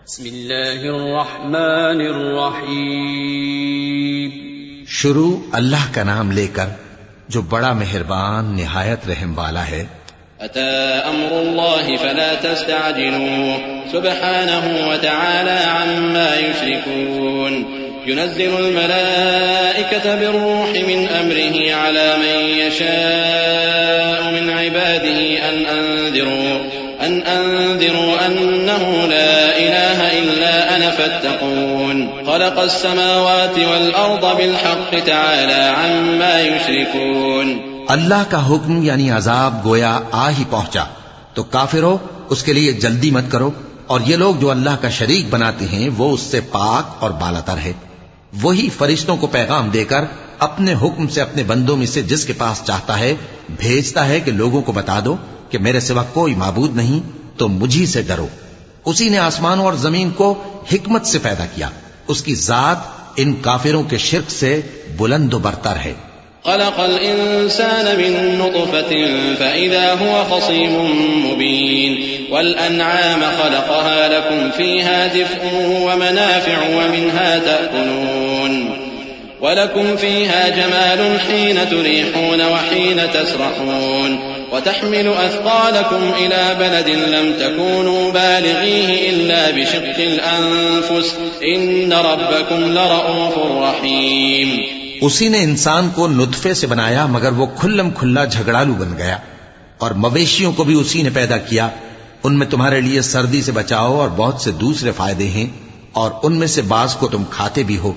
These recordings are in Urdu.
بسم اللہ الرحمن الرحیم. شروع اللہ کا نام لے کر جو بڑا مہربان نہایت رحم والا ہے. أتى أمر الله فلا تستعجلوه سبحانه وتعالى عما يشركون ينزل الملائكة بالروح من أمره على من يشاء من عباده أن أنذروا أنه لا إله إلا أنا فاتقون خلق السماوات والأرض بالحق تعالى عما يشركون. اللہ کا حکم یعنی عذاب گویا آ ہی پہنچا تو کافرو اس کے لیے جلدی مت کرو، اور یہ لوگ جو اللہ کا شریک بناتے ہیں وہ اس سے پاک اور بالاتر ہے. وہی فرشتوں کو پیغام دے کر اپنے حکم سے اپنے بندوں میں سے جس کے پاس چاہتا ہے بھیجتا ہے کہ لوگوں کو بتا دو کہ میرے سوا کوئی معبود نہیں، تو مجھی سے ڈرو. اسی نے آسمانوں اور زمین کو حکمت سے پیدا کیا، اس کی ذات ان کافروں کے شرک سے بلند و برتر ہے. خلق الإنسان من نطفة فإذا هو خصيم مبين والأنعام خلقها لكم فيها دفء ومنافع ومنها تأكلون ولكم فيها جمال حين تريحون وحين تسرحون وتحمل أثقالكم إلى بلد لم تكونوا بالغيه إلا بشق الأنفس إن ربكم لرؤوف رحيم. اسی نے انسان کو نطفے سے بنایا مگر وہ کھلم کھلا جھگڑالو بن گیا، اور مویشیوں کو بھی اسی نے پیدا کیا. ان میں تمہارے لیے سردی سے بچاؤ اور بہت سے دوسرے فائدے ہیں، اور ان میں سے بعض کو تم کھاتے بھی ہو.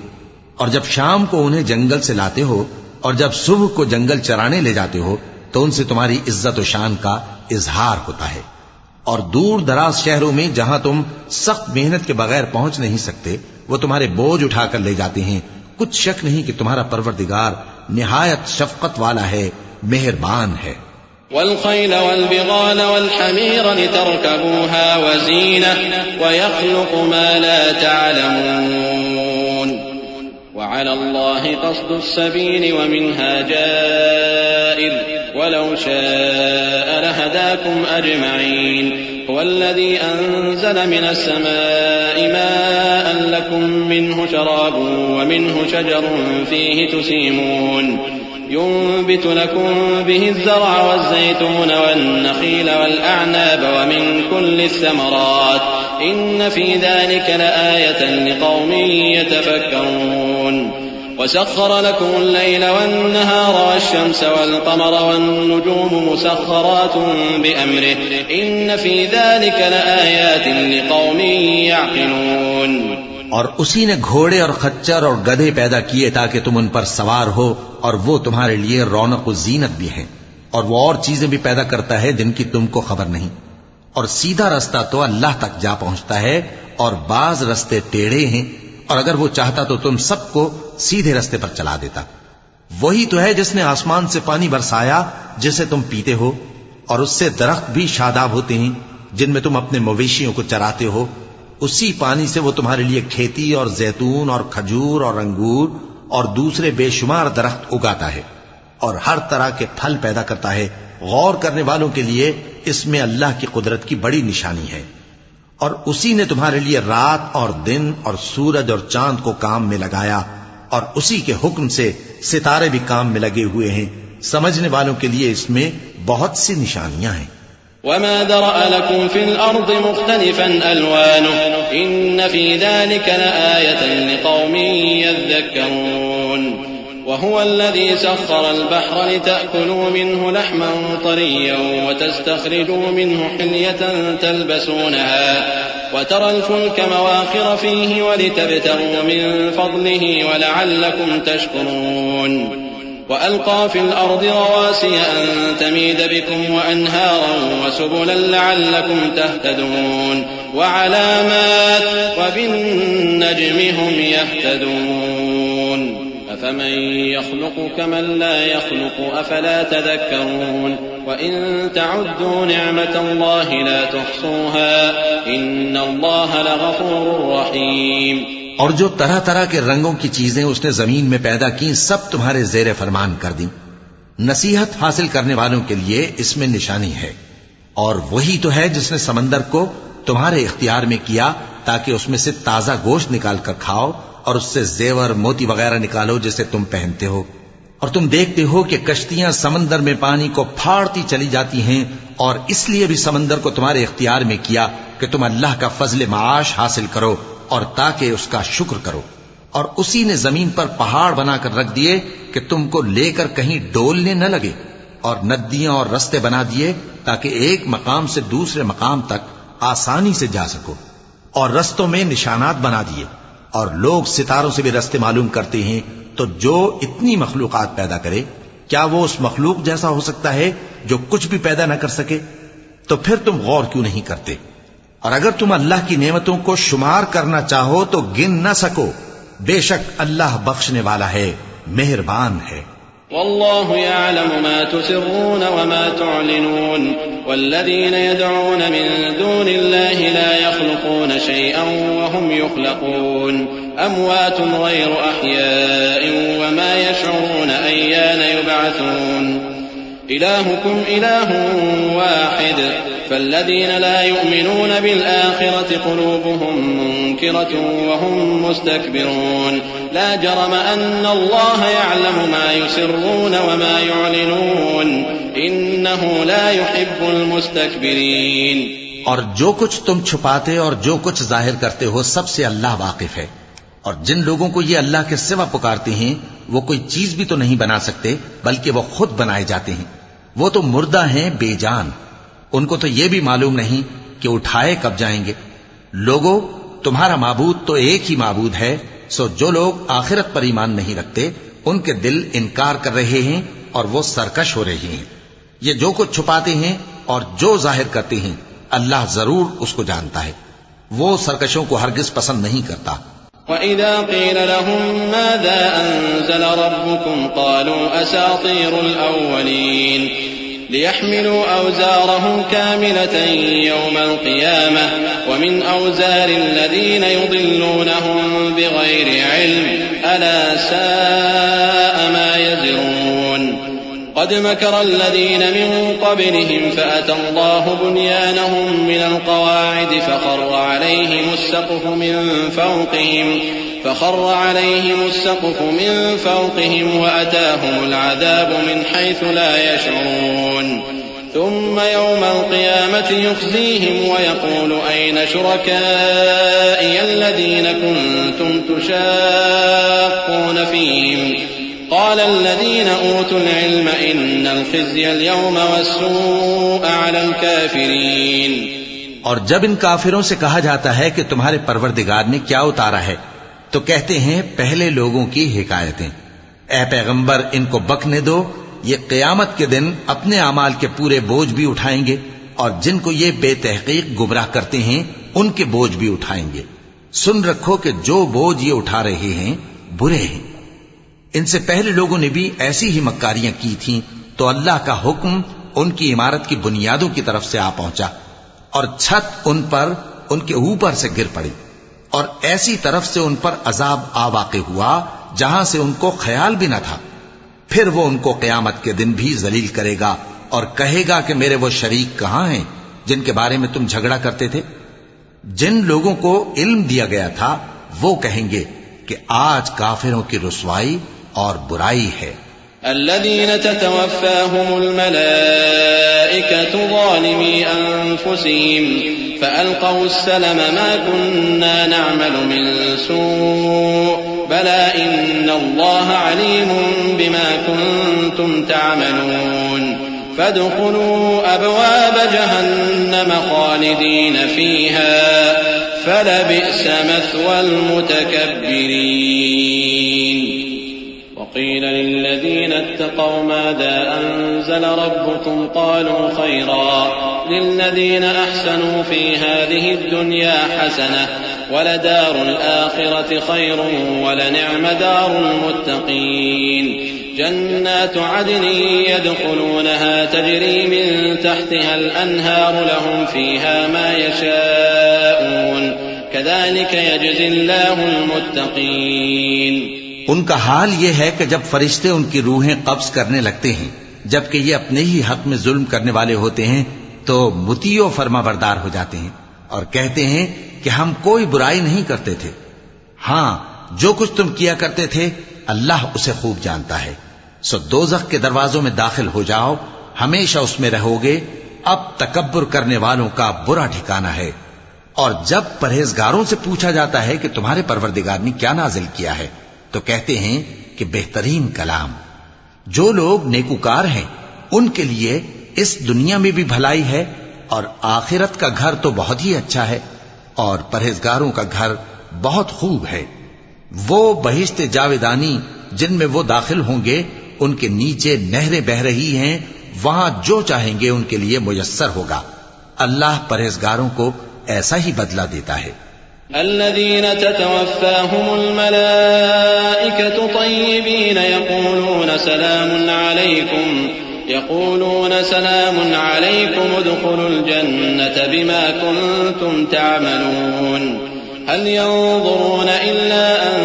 اور جب شام کو انہیں جنگل سے لاتے ہو اور جب صبح کو جنگل چرانے لے جاتے ہو تو ان سے تمہاری عزت و شان کا اظہار ہوتا ہے. اور دور دراز شہروں میں جہاں تم سخت محنت کے بغیر پہنچ نہیں سکتے وہ تمہارے بوجھ اٹھا کر لے جاتے ہیں. کچھ شک نہیں کہ تمہارا پروردگار نہایت شفقت والا ہے، مہربان ہے. والخيل والبغال والحمير لتركبوها وزينة ويخلق ما لا تعلمون وعلى الله قصد السبيل ومنها جائر ولو شاء لهداكم أجمعين. هو الذي أنزل من السماء ماء لكم منه شراب ومنه شجر فيه تسيمون ينبت لكم به الزرع والزيتون والنخيل والأعناب ومن كل الثمرات إن في ذلك لآية لقوم يتفكرون. وسخر لكم الليل والنهار والشمس والقمر والنجوم مسخرات بأمره إن في ذلك لآيات لقوم يعقلون. اور اسی نے گھوڑے اور خچر اور گدھے پیدا کیے تاکہ تم ان پر سوار ہو، اور وہ تمہارے لیے رونق و زینت بھی ہیں. اور وہ اور چیزیں بھی پیدا کرتا ہے جن کی تم کو خبر نہیں. اور سیدھا رستہ تو اللہ تک جا پہنچتا ہے اور بعض رستے ٹیڑھے ہیں، اور اگر وہ چاہتا تو تم سب کو سیدھے رستے پر چلا دیتا. وہی تو ہے جس نے آسمان سے پانی برسایا جسے تم پیتے ہو، اور اس سے درخت بھی شاداب ہوتے ہیں جن میں تم اپنے مویشیوں کو چراتے ہو. اسی پانی سے وہ تمہارے لیے کھیتی اور زیتون اور کھجور اور انگور اور دوسرے بے شمار درخت اگاتا ہے اور ہر طرح کے پھل پیدا کرتا ہے. غور کرنے والوں کے لیے اس میں اللہ کی قدرت کی بڑی نشانی ہے. اور اسی نے تمہارے لیے رات اور دن اور سورج اور چاند کو کام میں لگایا، اور اسی کے حکم سے ستارے بھی کام میں لگے ہوئے ہیں. سمجھنے والوں کے لیے اس میں بہت سی نشانیاں ہیں. وما ذرأ لكم في الأرض مختلفا ألوانه إن في ذلك لآية لقوم يذكرون. وهو الذي سخر البحر لتأكلوا منه لحما طريا وتستخرجوا منه حلية تلبسونها وترى الفلك مواخر فيه ولتبتغوا من فضله ولعلكم تشكرون. وألقى في الأرض رواسي أن تميد بكم وأنهارا وسبلا لعلكم تهتدون وعلامات وبالنجم هم يهتدون. أفمن يخلق كمن لا يخلق أفلا تذكرون. وإن تعدوا نعمة الله لا تحصوها إن الله لغفور رحيم. اور جو طرح طرح کے رنگوں کی چیزیں اس نے زمین میں پیدا کی سب تمہارے زیر فرمان کر دیں. نصیحت حاصل کرنے والوں کے لیے اس میں نشانی ہے. اور وہی تو ہے جس نے سمندر کو تمہارے اختیار میں کیا تاکہ اس میں سے تازہ گوشت نکال کر کھاؤ اور اس سے زیور موتی وغیرہ نکالو جسے تم پہنتے ہو، اور تم دیکھتے ہو کہ کشتیاں سمندر میں پانی کو پھاڑتی چلی جاتی ہیں، اور اس لیے بھی سمندر کو تمہارے اختیار میں کیا کہ تم اللہ کا فضل معاش حاصل کرو اور تاکہ اس کا شکر کرو، اور اسی نے زمین پر پہاڑ بنا کر رکھ دیے کہ تم کو لے کر کہیں ڈولنے نہ لگے، اور ندیاں اور رستے بنا دیے تاکہ ایک مقام سے دوسرے مقام تک آسانی سے جا سکو، اور رستوں میں نشانات بنا دیے، اور لوگ ستاروں سے بھی رستے معلوم کرتے ہیں۔ تو جو اتنی مخلوقات پیدا کرے، کیا وہ اس مخلوق جیسا ہو سکتا ہے جو کچھ بھی پیدا نہ کر سکے؟ تو پھر تم غور کیوں نہیں کرتے؟ اور اگر تم اللہ کی نعمتوں کو شمار کرنا چاہو تو گن نہ سکو، بے شک اللہ بخشنے والا ہے، مہربان ہے۔ والله يعلم ما تسرون وما تعلنون والذين يدعون من دون الله لا يخلقون شيئا وهم يخلقون أموات غير أحياء وما يشعرون أيان يبعثون إلهكم إله واحد فالذين لا يؤمنون بالآخرة قلوبهم منكرة وهم مستكبرون لا جرم أن الله يعلم ما يسرون وما يعلنون إنه لا يحب المستكبرين۔ اور جو کچھ تم چھپاتے اور جو کچھ ظاہر کرتے ہو سب سے اللہ واقف ہے، اور جن لوگوں کو یہ اللہ کے سوا پکارتے ہیں وہ کوئی چیز بھی تو نہیں بنا سکتے بلکہ وہ خود بنائے جاتے ہیں، وہ تو مردہ ہیں بے جان، ان کو تو یہ بھی معلوم نہیں کہ اٹھائے کب جائیں گے۔ لوگو، تمہارا معبود تو ایک ہی معبود ہے، سو جو لوگ آخرت پر ایمان نہیں رکھتے ان کے دل انکار کر رہے ہیں اور وہ سرکش ہو رہے ہیں۔ یہ جو کچھ چھپاتے ہیں اور جو ظاہر کرتے ہیں اللہ ضرور اس کو جانتا ہے، وہ سرکشوں کو ہرگز پسند نہیں کرتا۔ وَإِذَا قِيلَ لَهُم مَّاذَا أَنزَلَ رَبُّكُمْ قَالُوا أَسَاطِيرُ الْأَوَّلِينَ لِيَحْمِلُوا أَوْزَارَهُمْ كَامِلَةً يَوْمَ الْقِيَامَةِ وَمِنْ أَوْزَارِ الَّذِينَ يُضِلُّونَهُم بِغَيْرِ عِلْمٍ أَلَا سَاءَ مَا يَزِرُونَ قد مكر الذين من قبلهم فأتى الله بنيانهم من القواعد فخر عليهم السقف من فوقهم وأتاهم العذاب من حيث لا يشعرون ثم يوم القيامة يخزيهم ويقول أين شركائي الذين كنتم تشاقون فيهم قال الذين أوتوا العلم إن الخزي اليوم والسوء على الكافرين۔ اور جب ان کافروں سے کہا جاتا ہے کہ تمہارے پروردگار نے کیا اتارا ہے تو کہتے ہیں پہلے لوگوں کی حکایتیں۔ اے پیغمبر، ان کو بکنے دو، یہ قیامت کے دن اپنے اعمال کے پورے بوجھ بھی اٹھائیں گے، اور جن کو یہ بے تحقیق گمراہ کرتے ہیں ان کے بوجھ بھی اٹھائیں گے۔ سن رکھو کہ جو بوجھ یہ اٹھا رہے ہیں برے ہیں۔ ان سے پہلے لوگوں نے بھی ایسی ہی مکاریاں کی تھیں تو اللہ کا حکم ان کی عمارت کی بنیادوں کی طرف سے آ پہنچا اور چھت ان پر ان کے اوپر سے گر پڑی، اور ایسی طرف سے ان پر عذاب آ واقع ہوا جہاں سے ان کو خیال بھی نہ تھا۔ پھر وہ ان کو قیامت کے دن بھی ذلیل کرے گا اور کہے گا کہ میرے وہ شریک کہاں ہیں جن کے بارے میں تم جھگڑا کرتے تھے؟ جن لوگوں کو علم دیا گیا تھا وہ کہیں گے کہ آج کافروں کی رسوائی اور برائی ہے۔ الذين تتوفاهم الملائكة ظالمي أنفسهم فألقوا السلم ما كنا نعمل من سوء بلى إن الله عليم بما كنتم تعملون فادخلوا أبواب جهنم خالدين فيها فلبئس مثوى المتكبرين۔ وقيل للذين اتقوا ماذا أنزل ربكم قالوا خيرا للذين أحسنوا في هذه الدنيا حسنة ولدار الآخرة خير ولنعم دار المتقين جنات عدن يدخلونها تجري من تحتها الأنهار لهم فيها ما يشاءون كذلك يجزي الله المتقين۔ ان کا حال یہ ہے کہ جب فرشتے ان کی روحیں قبض کرنے لگتے ہیں جبکہ یہ اپنے ہی حق میں ظلم کرنے والے ہوتے ہیں تو مطیع و فرما بردار ہو جاتے ہیں، اور کہتے ہیں کہ ہم کوئی برائی نہیں کرتے تھے. ہاں، جو کچھ تم کیا کرتے تھے اللہ اسے خوب جانتا ہے. سو دوزخ کے دروازوں میں داخل ہو جاؤ، ہمیشہ اس میں رہو گے. اب تکبر کرنے والوں کا برا ٹھکانہ ہے. اور جب پرہیزگاروں سے پوچھا جاتا ہے کہ تمہارے پروردگار نے کیا نازل کیا ہے تو کہتے ہیں کہ بہترین کلام. جو لوگ نیکوکار ہیں ان کے لیے اس دنیا میں بھی بھلائی ہے اور آخرت کا گھر تو بہت ہی اچھا ہے، اور پرہیزگاروں کا گھر بہت خوب ہے. وہ بہشت جاویدانی جن میں وہ داخل ہوں گے، ان کے نیچے نہریں بہہ رہی ہیں، وہاں جو چاہیں گے ان کے لیے میسر ہوگا. اللہ پرہیزگاروں کو ایسا ہی بدلہ دیتا ہے. الذين تتوفاهم الملائكة طيبين يقولون سلام عليكم ادخلوا الجنة بما كنتم تعملون. هل ينظرون إلا أن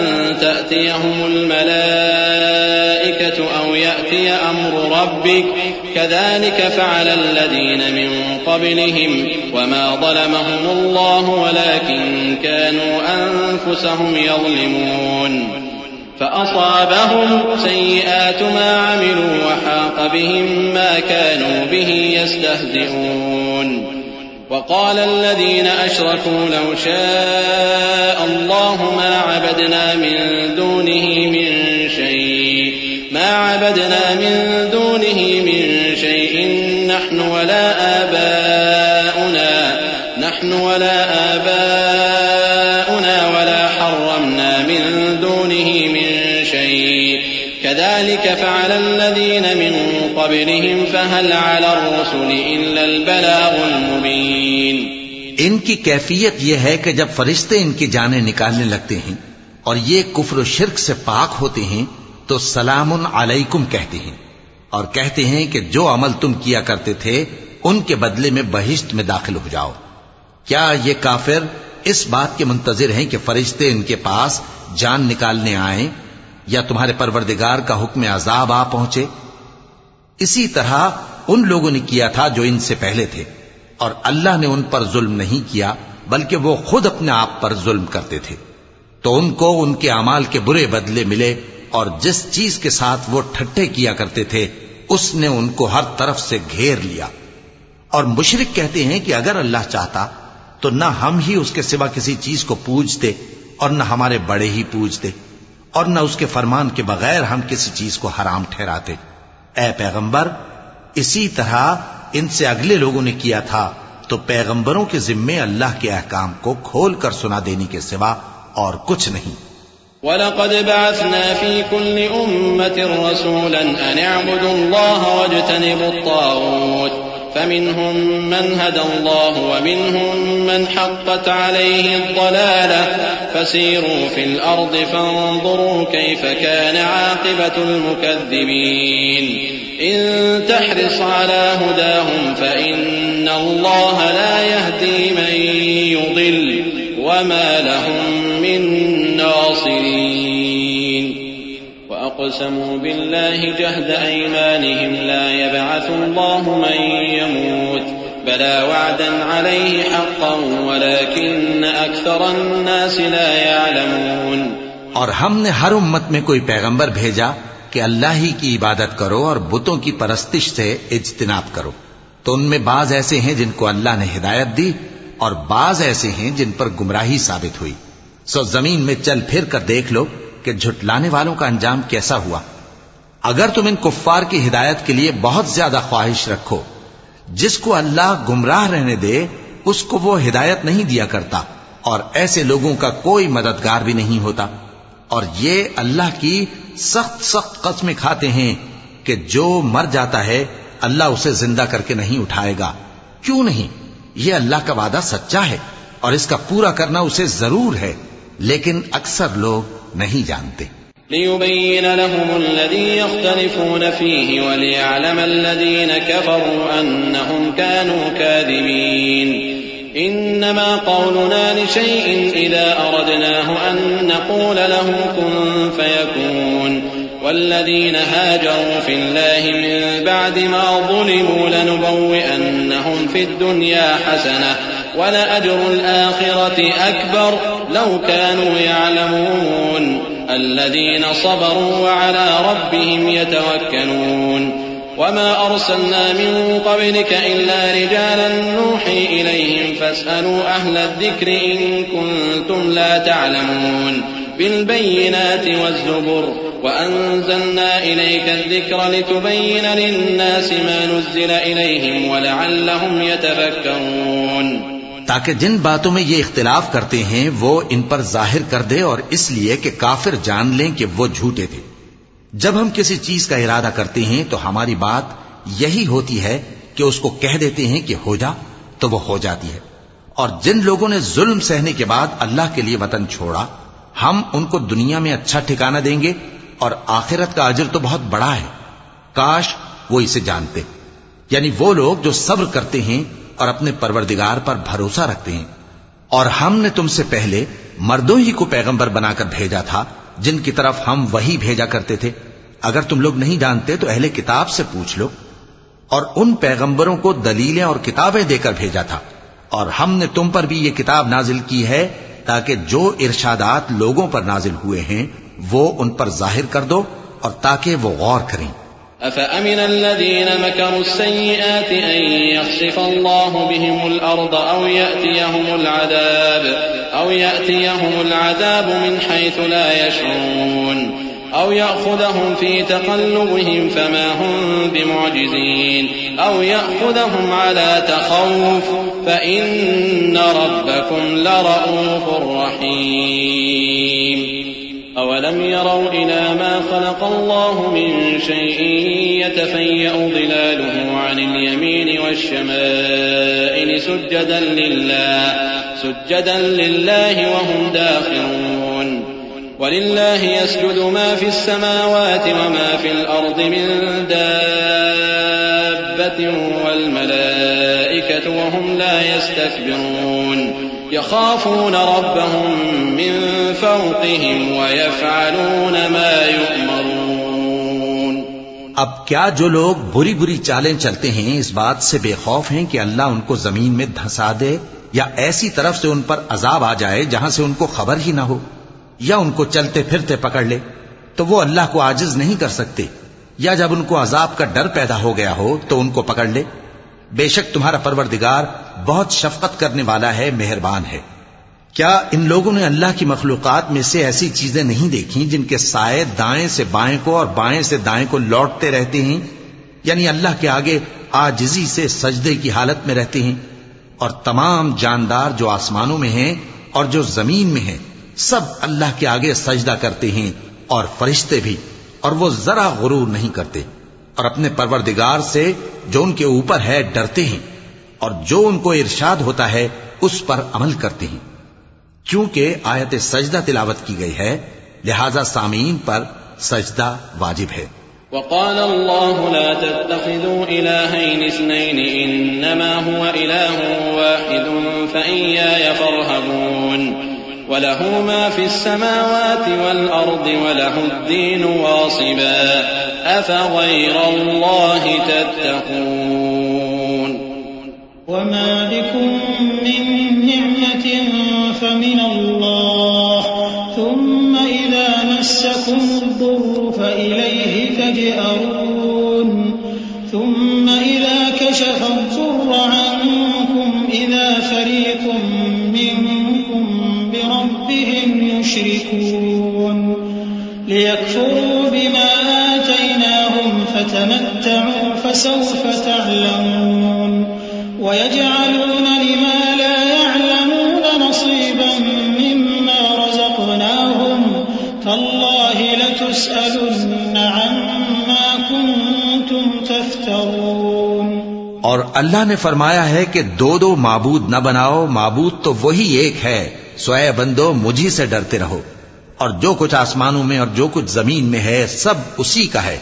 تأتيهم الملائكة أو يأتي أمر ربك كذلك فعل الذين من قبلهم وما ظلمهم الله ولكن كانوا أنفسهم يظلمون. فأصابهم سيئات ما عملوا وحاق بهم ما كانوا به يستهزئون. وقال الذين أشركوا لو شاء الله ما عبدنا من دونه من شيء نحن ولا آباؤنا ولا حرمنا من دونه من شيء كذلك فعل الذين من قبلهم فهل على الرسل إلا البلاغ المبين. ان کی کیفیت یہ ہے کہ جب فرشتے ان کی جانیں نکالنے لگتے ہیں اور یہ کفر و شرک سے پاک ہوتے ہیں تو سلام علیکم کہتے ہیں اور کہتے ہیں کہ جو عمل تم کیا کرتے تھے ان کے بدلے میں بہشت میں داخل ہو جاؤ. کیا یہ کافر اس بات کے منتظر ہیں کہ فرشتے ان کے پاس جان نکالنے آئیں یا تمہارے پروردگار کا حکم عذاب آ پہنچے؟ اسی طرح ان لوگوں نے کیا تھا جو ان سے پہلے تھے، اور اللہ نے ان پر ظلم نہیں کیا بلکہ وہ خود اپنے آپ پر ظلم کرتے تھے. تو ان کو ان کے اعمال کے برے بدلے ملے، اور جس چیز کے ساتھ وہ ٹھٹھے کیا کرتے تھے اس نے ان کو ہر طرف سے گھیر لیا. اور مشرک کہتے ہیں کہ اگر اللہ چاہتا تو نہ ہم ہی اس کے سوا کسی چیز کو پوجتے اور نہ ہمارے بڑے ہی پوجتے، اور نہ اس کے فرمان کے بغیر ہم کسی چیز کو حرام ٹھہراتے. اے پیغمبر، اسی طرح ان سے اگلے لوگوں نے کیا تھا، تو پیغمبروں کے ذمے اللہ کے احکام کو کھول کر سنا دینے کے سوا اور کچھ نہیں. وَلَقَدْ بَعَثْنَا فِي كُلِّ أُمَّةٍ رَسُولًا أَنِ اعْبُدُوا اللَّهَ وَاجْتَنِبُوا الطَّاغُوتَ فَمِنْهُمْ مَنْ هَدَى اللَّهُ وَمِنْهُمْ مَنْ حَقَّتْ عَلَيْهِ الضَّلَالَةُ فَسِيرُوا فِي الْأَرْضِ فَانظُرُوا كَيْفَ كَانَ عَاقِبَةُ الْمُكَذِّبِينَ. إِن تَحْرِصْ عَلَى هُدَاهُمْ فَإِنَّ اللَّهَ لَا يَهْدِي مَن يُضِلُّ وَمَا لَهُم مِّن نَّاصِرِينَ. وَأَقْسَمُوا بِاللَّهِ جَهْدَ أَيْمَانِهِمْ لَا يَبْعَثُ اللَّهُ مَن يَمُوتُ بَلَىٰ وَعْدًا عَلَيْهِ حَقًّا وَلَٰكِنَّ أَكْثَرَ النَّاسِ لَا يَعْلَمُونَ. اور ہم نے ہر امت میں کوئی پیغمبر بھیجا کہ اللہ ہی کی عبادت کرو اور بتوں کی پرستش سے اجتناب کرو. تو ان میں بعض ایسے ہیں جن کو اللہ نے ہدایت دی اور بعض ایسے ہیں جن پر گمراہی ثابت ہوئی. سو زمین میں چل پھر کر دیکھ لو کہ جھٹلانے والوں کا انجام کیسا ہوا. اگر تم ان کفار کی ہدایت کے لیے بہت زیادہ خواہش رکھو، جس کو اللہ گمراہ رہنے دے اس کو وہ ہدایت نہیں دیا کرتا، اور ایسے لوگوں کا کوئی مددگار بھی نہیں ہوتا. اور یہ اللہ کی سخت قسمیں کھاتے ہیں کہ جو مر جاتا ہے اللہ اسے زندہ کر کے نہیں اٹھائے گا. کیوں نہیں؟ یہ اللہ کا وعدہ سچا ہے اور اس کا پورا کرنا اسے ضرور ہے، لیکن اکثر لوگ نہیں جانتے. لِيُبَيِّنَ لَهُمُ الَّذِي يَخْتَلِفُونَ فِيهِ وَلِيَعْلَمَ الَّذِينَ كَفَرُوا أَنَّهُمْ كَانُوا كَاذِبِينَ. إِنَّمَا قَوْلُنَا لِشَيْءٍ إِذَا أَرَدْنَاهُ أَن نَّقُولَ لَهُ كُن فَيَكُونُ. وَالَّذِينَ هَاجَرُوا فِي اللَّهِ مِن بَعْدِ مَا ظُلِمُوا لَنُبَوِّئَنَّهُمْ فِي الدُّنْيَا حَسَنَةً وَلَأَجْرُ الْآخِرَةِ أَكْبَرُ لَوْ كَانُوا يَعْلَمُونَ الَّذِينَ صَبَرُوا وَعَلَى رَبِّهِمْ يَتَوَكَّلُونَ وَمَا أَرْسَلْنَا مِن قَبْلِكَ إِلَّا رِجَالًا نُوحِي إِلَيْهِمْ فَاسْأَلُوا أَهْلَ الذِّكْرِ إِن كُنتُمْ لَا تَعْلَمُونَ بِالْبَيِّنَاتِ وَالزُّبُرِ وَأَنزَلْنَا إِلَيْكَ الذِّكْرَ لِتُبَيِّنَ لِلنَّاسِ مَا نُزِّلَ إِلَيْهِمْ وَلَعَلَّهُمْ يَتَفَكَّرُونَ تاکہ جن باتوں میں یہ اختلاف کرتے ہیں وہ ان پر ظاہر کر دے، اور اس لیے کہ کافر جان لیں کہ وہ جھوٹے تھے۔ جب ہم کسی چیز کا ارادہ کرتے ہیں تو ہماری بات یہی ہوتی ہے کہ اس کو کہہ دیتے ہیں کہ ہو جا تو وہ ہو جاتی ہے۔ اور جن لوگوں نے ظلم سہنے کے بعد اللہ کے لیے وطن چھوڑا، ہم ان کو دنیا میں اچھا ٹھکانہ دیں گے اور آخرت کا اجر تو بہت بڑا ہے، کاش وہ اسے جانتے۔ یعنی وہ لوگ جو صبر کرتے ہیں اور اپنے پروردگار پر بھروسہ رکھتے ہیں۔ اور ہم نے تم سے پہلے مردوں ہی کو پیغمبر بنا کر بھیجا تھا جن کی طرف ہم وحی بھیجا کرتے تھے۔ اگر تم لوگ نہیں جانتے تو اہل کتاب سے پوچھ لو۔ اور ان پیغمبروں کو دلیلیں اور کتابیں دے کر بھیجا تھا، اور ہم نے تم پر بھی یہ کتاب نازل کی ہے تاکہ جو ارشادات لوگوں پر نازل ہوئے ہیں وہ ان پر ظاہر کر دو، اور تاکہ وہ غور کریں۔ أَفَأَمِنَ الَّذِينَ مَكَرُوا السَّيِّئَاتِ أَن يَخْسِفَ اللَّهُ بِهِمُ الْأَرْضَ أَوْ يَأْتِيَهُمُ الْعَذَابُ مِنْ حَيْثُ لَا يَشْعُرُونَ أَوْ يَأْخُذَهُمْ فِي تَقَلُّبِهِمْ فَمَا هُمْ بِمُعْجِزِينَ أَوْ يَأْخُذَهُمْ عَلَى تَخَوُّفٍ فَإِنَّ رَبَّكُمْ لَرَءُوفٌ رَحِيمٌ أَوَلَمْ يَرَوْا إِلَى مَا خَلَقَ اللَّهُ مِن شَيْءٍ يَتَفَيَّأُ ظِلَالُهُ عَنِ الْيَمِينِ وَالشَّمَائِلِ سُجَّدًا لِلَّهِ وَهُمْ دَاخِرُونَ وَلِلَّهِ يَسْجُدُ مَا فِي السَّمَاوَاتِ وَمَا فِي الْأَرْضِ مِن دَابَّةٍ وَالْمَلَائِكَةُ وَهُمْ لَا يَسْتَكْبِرُونَ يخافون ربهم من فوقهم ويفعلون ما يؤمرون۔ اب کیا جو لوگ بری بری چالیں چلتے ہیں اس بات سے بے خوف ہیں کہ اللہ ان کو زمین میں دھسا دے، یا ایسی طرف سے ان پر عذاب آ جائے جہاں سے ان کو خبر ہی نہ ہو، یا ان کو چلتے پھرتے پکڑ لے، تو وہ اللہ کو عاجز نہیں کر سکتے، یا جب ان کو عذاب کا ڈر پیدا ہو گیا ہو تو ان کو پکڑ لے۔ بے شک تمہارا پروردگار بہت شفقت کرنے والا ہے، مہربان ہے۔ کیا ان لوگوں نے اللہ کی مخلوقات میں سے ایسی چیزیں نہیں دیکھی جن کے سائے دائیں سے بائیں کو اور بائیں سے دائیں کو لوٹتے رہتے ہیں؟ یعنی اللہ کے آگے عاجزی سے سجدے کی حالت میں رہتے ہیں۔ اور تمام جاندار جو آسمانوں میں ہیں اور جو زمین میں ہیں سب اللہ کے آگے سجدہ کرتے ہیں، اور فرشتے بھی، اور وہ ذرا غرور نہیں کرتے، اور اپنے پروردگار سے جو ان کے اوپر ہے ڈرتے ہیں، اور جو ان کو ارشاد ہوتا ہے اس پر عمل کرتے ہیں۔ کیونکہ آیت سجدہ تلاوت کی گئی ہے لہذا سامعین پر سجدہ واجب ہے۔ وقال الله لا تتخذوا إلهين اثنين إنما هو إله واحد فإياي فارهبون وله ما في السماوات والأرض وله الدين واصبا أفغير الله تتقون وما بكم من نعمة فمن الله ثم إذا مسكم الضر فإليه تجأرون ثم إذا كشف الضر عنكم إذا فريق منكم بربهم يشركون ليكفروا بما آتيناهم فتمتعوا فسوف تعلمون ويجعلون لما لا يعلمون نصيبا مما رزقناهم تالله لتسألن عما كنتم تفترون۔ اور اللہ نے فرمایا ہے کہ دو دو معبود نہ بناؤ، معبود تو وہی ایک ہے، سو اے بندو مجھی سے ڈرتے رہو، اور جو کچھ آسمانوں میں اور جو کچھ زمین میں ہے سب اسی کا ہے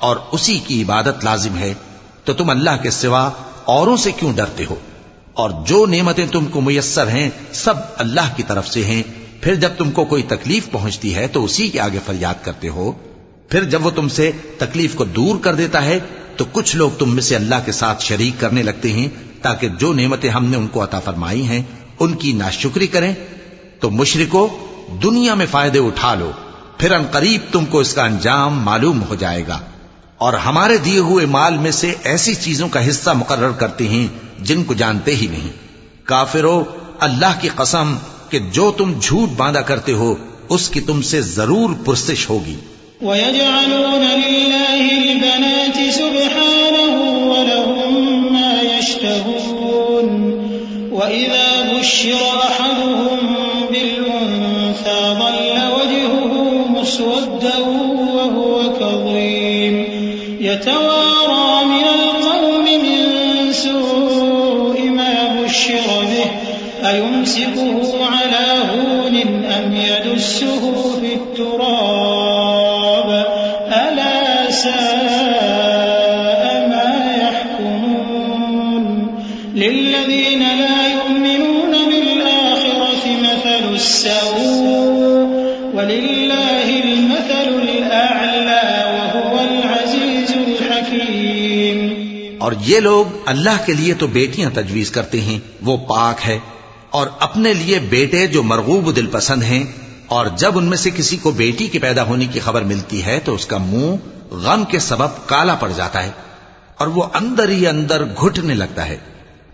اور اسی کی عبادت لازم ہے، تو تم اللہ کے سوا اوروں سے کیوں ڈرتے ہو؟ اور جو نعمتیں تم کو میسر ہیں سب اللہ کی طرف سے ہیں، پھر جب تم کو کوئی تکلیف پہنچتی ہے تو اسی کے آگے فریاد کرتے ہو، پھر جب وہ تم سے تکلیف کو دور کر دیتا ہے تو کچھ لوگ تم میں سے اللہ کے ساتھ شریک کرنے لگتے ہیں تاکہ جو نعمتیں ہم نے ان کو عطا فرمائی ہیں ان کی ناشکری کریں؟ تو مشرکو دنیا میں فائدے اٹھا لو، پھر ان قریب تم کو اس کا انجام معلوم ہو جائے گا، اور ہمارے دیے ہوئے مال میں سے ایسی چیزوں کا حصہ مقرر کرتے ہیں جن کو جانتے ہی نہیں۔ کافرو، اللہ کی قسم کہ جو تم جھوٹ باندھا کرتے ہو اس کی تم سے ضرور پرسش ہوگی۔ وَيَجْعَلُونَ لِلَّهِ الْبَنَاتِ سُبْحَانَهُ وَلَهُم مَّا يَشْتَهُونَ وَإِذَا بُشِّرَ أَحَدُهُم بِالْأُنثَىٰ ظَلَّ وَجْهُهُ مُسْوَدًّا وَهُوَ كَظِيمٌ يَتَوَارَىٰ مِنَ الْقَوْمِ مِن سُوءِ مَا بُشِّرَ بِهِ أَيُمْسِكُهُ عَلَىٰ هُونٍ أَمْ يَدُسُّهُ فِي التُّرَابِ أَلَا سَاءَ مَا يَحْكُمُونَ لِلَّذِينَ لَا يُؤْمِنُونَ بِالْآخِرَةِ مَثَلُ السَّوْءِ وَلِلَّهِ الْمَثَلُ الْأَعْلَىٰ وَهُوَ الْعَزِيزُ الْحَكِيمُ۔ اور یہ لوگ اللہ کے لیے تو بیٹیاں تجویز کرتے ہیں، وہ پاک ہے، اور اپنے لیے بیٹے جو مرغوب دل پسند ہیں، اور جب ان میں سے کسی کو بیٹی کے پیدا ہونے کی خبر ملتی ہے تو اس کا منہ غم کے سبب کالا پڑ جاتا ہے اور وہ اندر ہی اندر گھٹنے لگتا ہے،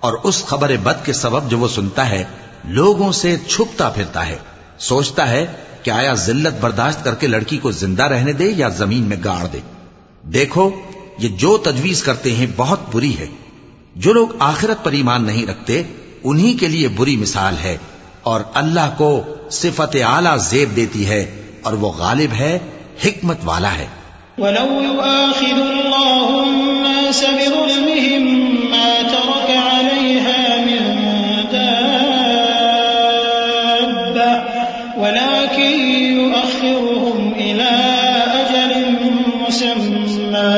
اور اس خبر بد کے سبب جو وہ سنتا ہے لوگوں سے چھپتا پھرتا ہے، سوچتا ہے کہ آیا ذلت برداشت کر کے لڑکی کو زندہ رہنے دے یا زمین میں گاڑ دے۔ دیکھو یہ جو تجویز کرتے ہیں بہت بری ہے۔ جو لوگ آخرت پر ایمان نہیں رکھتے انہی کے لیے بری مثال ہے، اور اللہ کو صفت اعلیٰ زیب دیتی ہے اور وہ غالب ہے، حکمت والا ہے۔ وَلَوْ يُؤَاخِذُ اللَّهُ النَّاسَ بِظُلْمِهِم مَّا تَرَكَ عَلَيْهَا مِن دَابَّةٍ وَلَٰكِن يُؤَخِّرُهُمْ إِلَىٰ أَجَلٍ مُّسَمًّى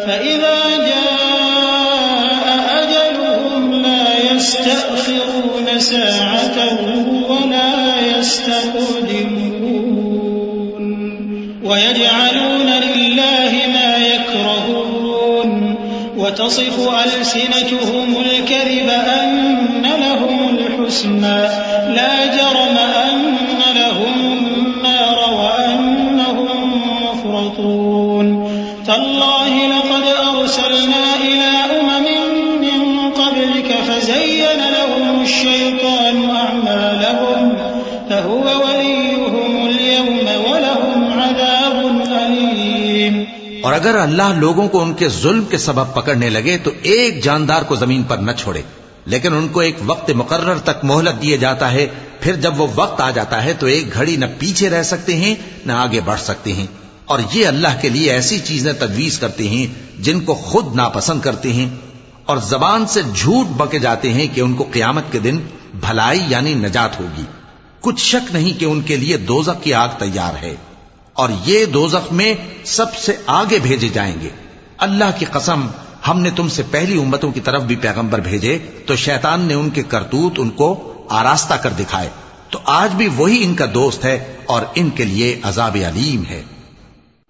فَإِذَا جَاءَ أَجَلُهُمْ لَا يَسْتَأْخِرُونَ سَاعَةً وَلَا يَسْتَقْدِمُونَ وَيَجْعَلُونَ لِلَّهِ مَا يَكْرَهُونَ وَتَصِفُ أَلْسِنَتُهُمُ الْكَذِبَ أَنَّ لَهُمُ الْحُسْنَىٰ لَا جَرَمَ أَنَّ لَهُمُ النَّارَ وَأَنَّهُم مُّفْرَطُونَ تَاللَّهِ لَقَدْ أَرْسَلْنَا إِلَىٰ أُمَمٍ مِّن قَبْلِكَ فَزَيَّنَ لَهُمُ الشَّيْطَانُ أَعْمَالَهُمْ فَهُوَ وَلِيُّهُمُ الْيَوْمَ وَلَهُمْ عَذَابٌ أَلِيمٌ۔ اور اگر اللہ لوگوں کو ان کے ظلم کے سبب پکڑنے لگے تو ایک جاندار کو زمین پر نہ چھوڑے، لیکن ان کو ایک وقت مقرر تک مہلت دیے جاتا ہے، پھر جب وہ وقت آ جاتا ہے تو ایک گھڑی نہ پیچھے رہ سکتے ہیں نہ آگے بڑھ سکتے ہیں، اور یہ اللہ کے لیے ایسی چیزیں تجویز کرتے ہیں جن کو خود ناپسند کرتے ہیں، اور زبان سے جھوٹ بکے جاتے ہیں کہ ان کو قیامت کے دن بھلائی یعنی نجات ہوگی۔ کچھ شک نہیں کہ ان کے لیے دوزخ کی آگ تیار ہے، اور یہ دوزخ میں سب سے آگے بھیجے جائیں گے۔ اللہ کی قسم ہم نے تم سے پہلی امتوں کی طرف بھی پیغمبر بھیجے تو شیطان نے ان کے کرتوت ان کو آراستہ کر دکھائے، تو آج بھی وہی ان کا دوست ہے اور ان کے لیے عذاب علیم ہے۔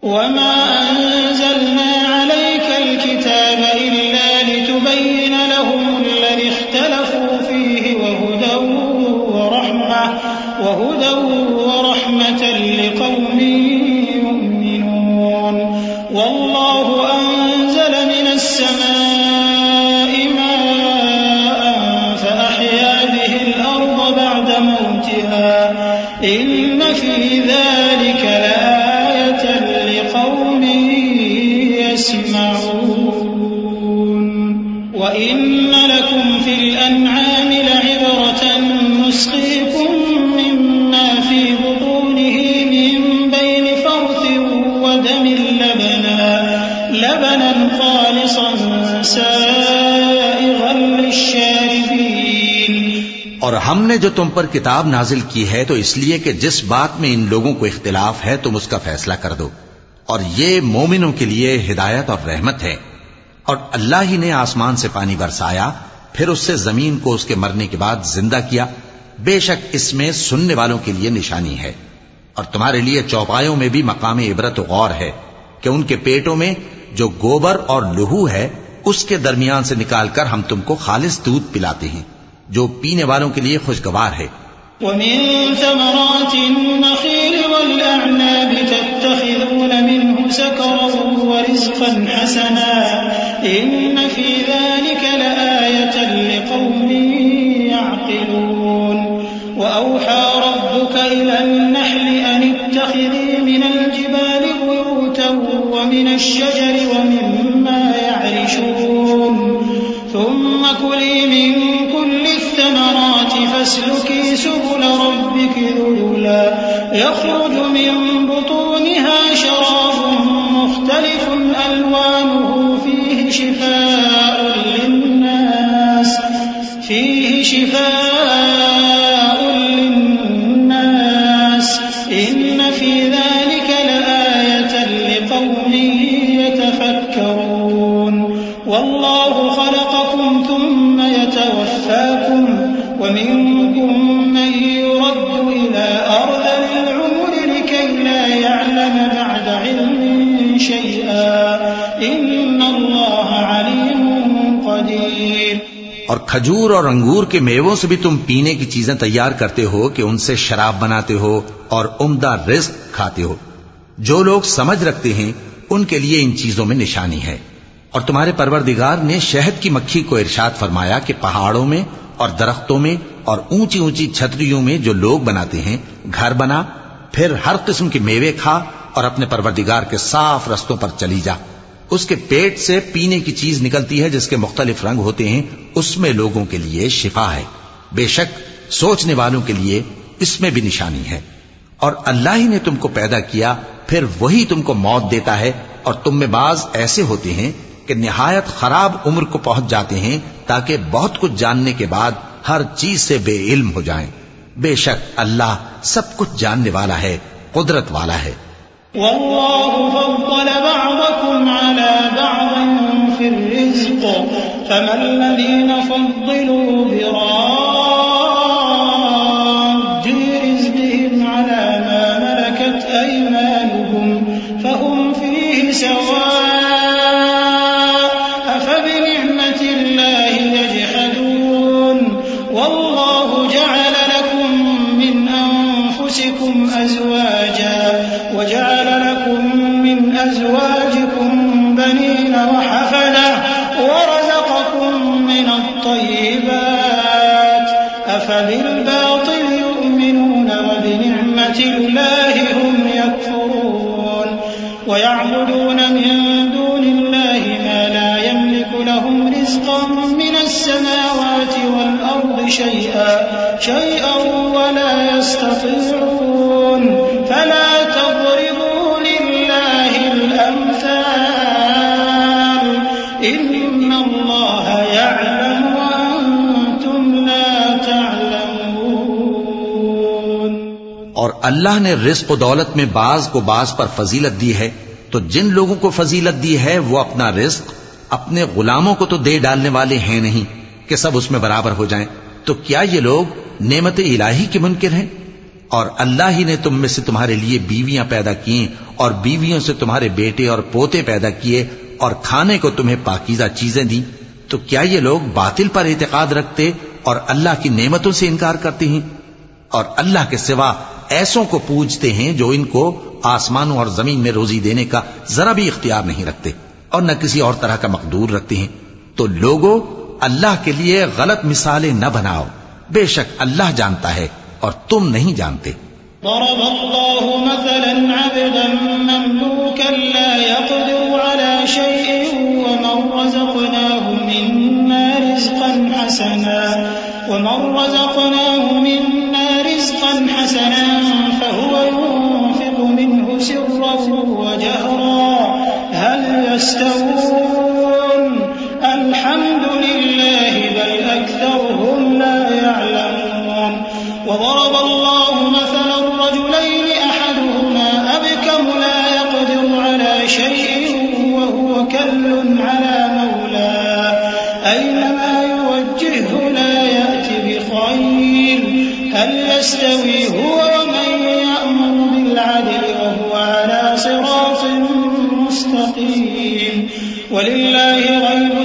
وَمَا أَنزَلْنَا عَلَيْكَ الْكِتَابَ إِلَّا لِتُبَيِّنَ لَهُمُ الَّذِي اخْتَلَفُوا فِيهِ وَهُدًى وَرَحْمَةً لِقَوْمٍ يُؤْمِنُونَ وَاللَّهُ أَنزَلَ مِنَ السَّمَاءِ مَاءً فَأَحْيَا بِهِ الْأَرْضَ بَعْدَ مَوْتِهَا إِنَّ فِي ذَلِكَ لَآيَةً لِقَوْمٍ يَسْمَعُونَ وَإِنَّ لَكُمْ فِي الْأَنْعَامِ لَعِبْرَةً نُّسْقِيكُم مِّمَّا فِي بُطُونِهِ مِن بَيْنِ فَرْثٍ وَدَمٍ لَبَنًا خَالِصًا سَائِغًا لِّلشَّارِبِينَ۔ اور ہم نے جو تم پر کتاب نازل کی ہے تو اس لیے کہ جس بات میں ان لوگوں کو اختلاف ہے تم اس کا فیصلہ کر دو، اور یہ مومنوں کے لیے ہدایت اور رحمت ہے۔ اور اللہ ہی نے آسمان سے پانی برسایا، پھر اس سے زمین کو اس کے مرنے کے بعد زندہ کیا، بے شک اس میں سننے والوں کے لیے نشانی ہے۔ اور تمہارے لیے چوپایوں میں بھی مقام عبرت و غور ہے کہ ان کے پیٹوں میں جو گوبر اور لہو ہے اس کے درمیان سے نکال کر ہم تم کو خالص دودھ پلاتے ہیں جو پینے والوں کے لیے خوشگوار ہے. ومن ثمرات النخيل والأعناب تتخذون منه سكرا ورزقا حسنا إن في ذلك لآية لقوم يعقلون. وأوحى ربك إلى النحل أن اتخذي من الجبال بيوتا ومن الشجر ومما يعرشون ثم كلي من كل الثمرات فاسلكي سبل ربك ذللا يخرج من بطونها شراب مختلف ألوانه فيه شفاء للناس إن في ذلك لآية لقوم يتفكرون. والله خلقكم ثم يتوفاكم ومنكم من يرد إلى أرذل العمر لكي لا يعلم بعد علم شيئا إن الله عليم قدير. اور کھجور اور انگور کے میووں سے بھی تم پینے کی چیزیں تیار کرتے ہو کہ ان سے شراب بناتے ہو اور عمدہ رزق کھاتے ہو. جو لوگ سمجھ رکھتے ہیں ان کے لیے ان چیزوں میں نشانی ہے. اور تمہارے پروردگار نے شہد کی مکھی کو ارشاد فرمایا کہ پہاڑوں میں اور درختوں میں اور اونچی اونچی چھتریوں میں جو لوگ بناتے ہیں گھر بنا، پھر ہر قسم کے میوے کھا اور اپنے پروردگار کے صاف رستوں پر چلی جا. اس کے پیٹ سے پینے کی چیز نکلتی ہے جس کے مختلف رنگ ہوتے ہیں، اس میں لوگوں کے لیے شفا ہے. بے شک سوچنے والوں کے لیے اس میں بھی نشانی ہے. اور اللہ ہی نے تم کو پیدا کیا، پھر وہی تم کو موت دیتا ہے. اور تم میں بعض ایسے ہوتے ہیں کہ نہایت خراب عمر کو پہنچ جاتے ہیں تاکہ بہت کچھ جاننے کے بعد ہر چیز سے بے علم ہو جائیں. بے شک اللہ سب کچھ جاننے والا ہے، قدرت والا ہے. والله فضل بعضكم على بعض في الرزق فما الذين فضلوا براد رزقهم على ما ملكت أيمانهم فهم فيه سواء أفبنعمة الله يجحدون. والله جعل لكم من أنفسكم أزواجا وجعل لكم من أزواجكم بنين وحفدة ورزقكم من الطيبات أفبالباطل يؤمنون وبنعمة الله هم يكفرون. ويعبدون من دون الله ما لا يملك لهم رزقا من السماوات والأرض شيئا ولا يستطيعون. فلا تضربوا لله الأمثال إن الله يعلم وأنتم لا تعلمون. اور اللہ نے رزق و دولت میں بعض کو بعض پر فضیلت دی ہے، تو جن لوگوں کو فضیلت دی ہے وہ اپنا رزق اپنے غلاموں کو تو دے ڈالنے والے ہیں نہیں کہ سب اس میں برابر ہو جائیں. تو کیا یہ لوگ نعمت الہی کے منکر ہیں؟ اور اللہ ہی نے تم میں سے تمہارے لیے بیویاں پیدا کی اور بیویوں سے تمہارے بیٹے اور پوتے پیدا کیے اور کھانے کو تمہیں پاکیزہ چیزیں دی. تو کیا یہ لوگ باطل پر اعتقاد رکھتے اور اللہ کی نعمتوں سے انکار کرتے ہیں؟ اور اللہ کے سوا ایسوں کو پوجتے ہیں جو ان کو آسمانوں اور زمین میں روزی دینے کا ذرا بھی اختیار نہیں رکھتے اور نہ کسی اور طرح کا مقدور رکھتے ہیں. تو لوگوں اللہ کے لیے غلط مثالیں نہ بناؤ، بے شک اللہ جانتا ہے اور تم نہیں جانتے. ضرب الله مثلا عبدا مملوكا لا يقدر على شيء ومن رزقناه منا رزقا حسنا فهو ينفق منه سرا وجهرا هل يستوون الحمد لله بل أكثرهم لا يعلمون. وضرب الله مثلا رجلين أحدهما أبكم لا يقدر على شيء وهو كل على مولاه أينما يوجهه لا يأتي بخير هل يستوي هو ومن يأمر بالعدل وهو على صراط مستقيم. ولله غيب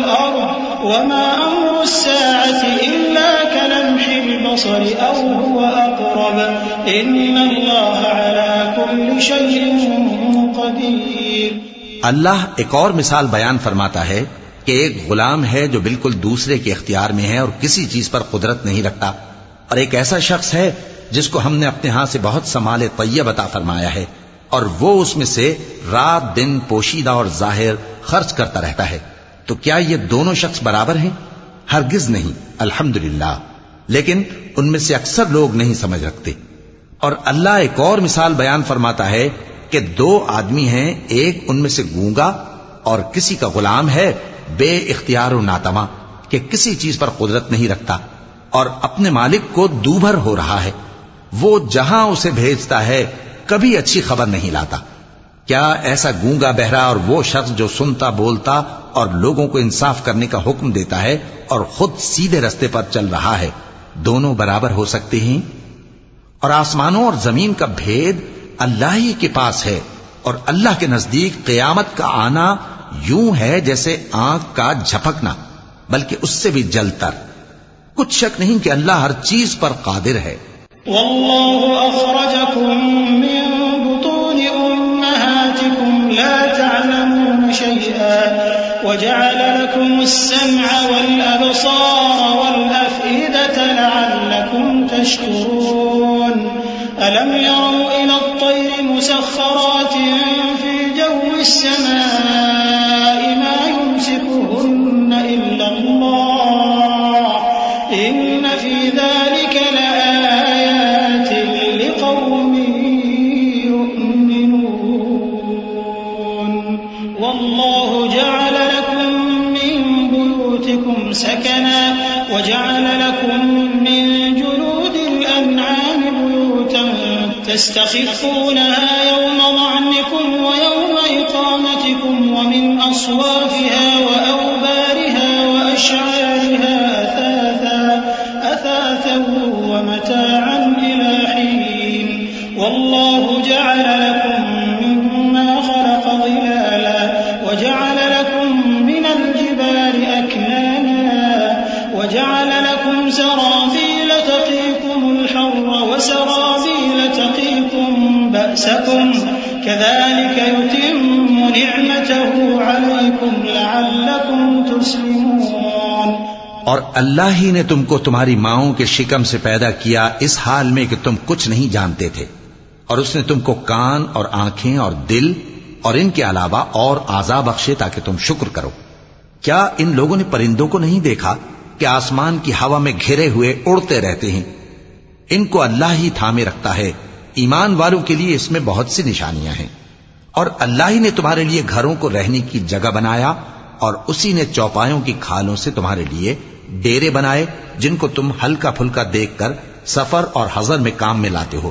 والأرض وما أمر الساعة إلا كلمح البصر أو هو أقرب إن الله على كل شيء قدير. اللہ ایک اور مثال بیان فرماتا ہے کہ ایک غلام ہے جو بالکل دوسرے کے اختیار میں ہے اور کسی چیز پر قدرت نہیں رکھتا، اور ایک ایسا شخص ہے جس کو ہم نے اپنے ہاں سے بہت سا مال طیب عطا فرمایا ہے اور وہ اس میں سے رات دن پوشیدہ اور ظاہر خرچ کرتا رہتا ہے. تو کیا یہ دونوں شخص برابر ہیں؟ ہرگز نہیں، الحمدللہ. لیکن ان میں سے اکثر لوگ نہیں سمجھ رکھتے. اور اللہ ایک اور مثال بیان فرماتا ہے کہ دو آدمی ہیں، ایک ان میں سے گونگا اور کسی کا غلام ہے بے اختیار و ناتواں کہ کسی چیز پر قدرت نہیں رکھتا اور اپنے مالک کو دوبھر ہو رہا ہے. وہ جہاں اسے بھیجتا ہے کبھی اچھی خبر نہیں لاتا. کیا ایسا گونگا بہرا اور وہ شخص جو سنتا بولتا اور لوگوں کو انصاف کرنے کا حکم دیتا ہے اور خود سیدھے رستے پر چل رہا ہے، دونوں برابر ہو سکتے ہیں؟ اور آسمانوں اور زمین کا بھید اللہ ہی کے پاس ہے، اور اللہ کے نزدیک قیامت کا آنا یوں ہے جیسے آنکھ کا جھپکنا، بلکہ اس سے بھی جلتر. کچھ شک نہیں کہ اللہ ہر چیز پر قادر ہے. والله أخرجكم من بطون أمهاتكم لا تعلمون شيئا وجعل لكم السمع والأبصار والأفئدة لعلكم تشكرون. ألم يروا إلى الطير مسخرات في جو السماء ما يمسكهن إلا الله إن في ذلك لآيات لقوم يؤمنون. والله جعل لكم من بيوتكم سكنا وجعل لكم من جلود الأنعام بيوتا تستخفونها يوم ظعنكم ويوم إقامتكم ومن أصوافها وأوبارها وأشعارها أثاثا ومتاعا إلى حين. والله جعل لكم مما خلق ظلالا وجعل لكم من الجبال أكنانا وجعل لكم سرابيل تقيكم الحر وسرابيل تقيكم بأسكم كذلك يتم نعمته عليكم لعلكم تسلمون. اور اللہ ہی نے تم کو تمہاری ماؤں کے شکم سے پیدا کیا اس حال میں کہ تم کچھ نہیں جانتے تھے، اور اس نے تم کو کان اور آنکھیں اور دل اور ان کے علاوہ اور اعضاء بخشے تاکہ تم شکر کرو. کیا ان لوگوں نے پرندوں کو نہیں دیکھا کہ آسمان کی ہوا میں گھرے ہوئے اڑتے رہتے ہیں؟ ان کو اللہ ہی تھامے رکھتا ہے. ایمان والوں کے لیے اس میں بہت سی نشانیاں ہیں. اور اللہ ہی نے تمہارے لیے گھروں کو رہنے کی جگہ بنایا، اور اسی نے چوپایوں کی کھالوں سے تمہارے لیے ڈیرے بنائے جن کو تم ہلکا پھلکا دیکھ کر سفر اور حضر میں کام میں لاتے ہو،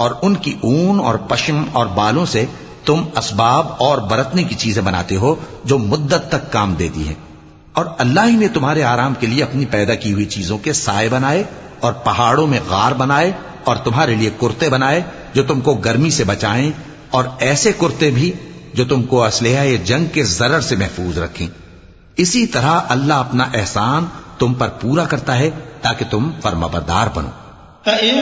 اور ان کی اون اور پشم اور بالوں سے تم اسباب اور برتنے کی چیزیں بناتے ہو جو مدت تک کام دیتی ہیں. اور اللہ ہی نے تمہارے آرام کے لیے اپنی پیدا کی ہوئی چیزوں کے سائے بنائے اور پہاڑوں میں غار بنائے اور تمہارے لیے کرتے بنائے جو تم کو گرمی سے بچائیں، اور ایسے کرتے بھی جو تم کو اسلحہ جنگ کے ضرر سے محفوظ رکھیں. اسی طرح اللہ اپنا احسان تم پر پورا کرتا ہے تاکہ تم فرمانبردار بنو. فَإِن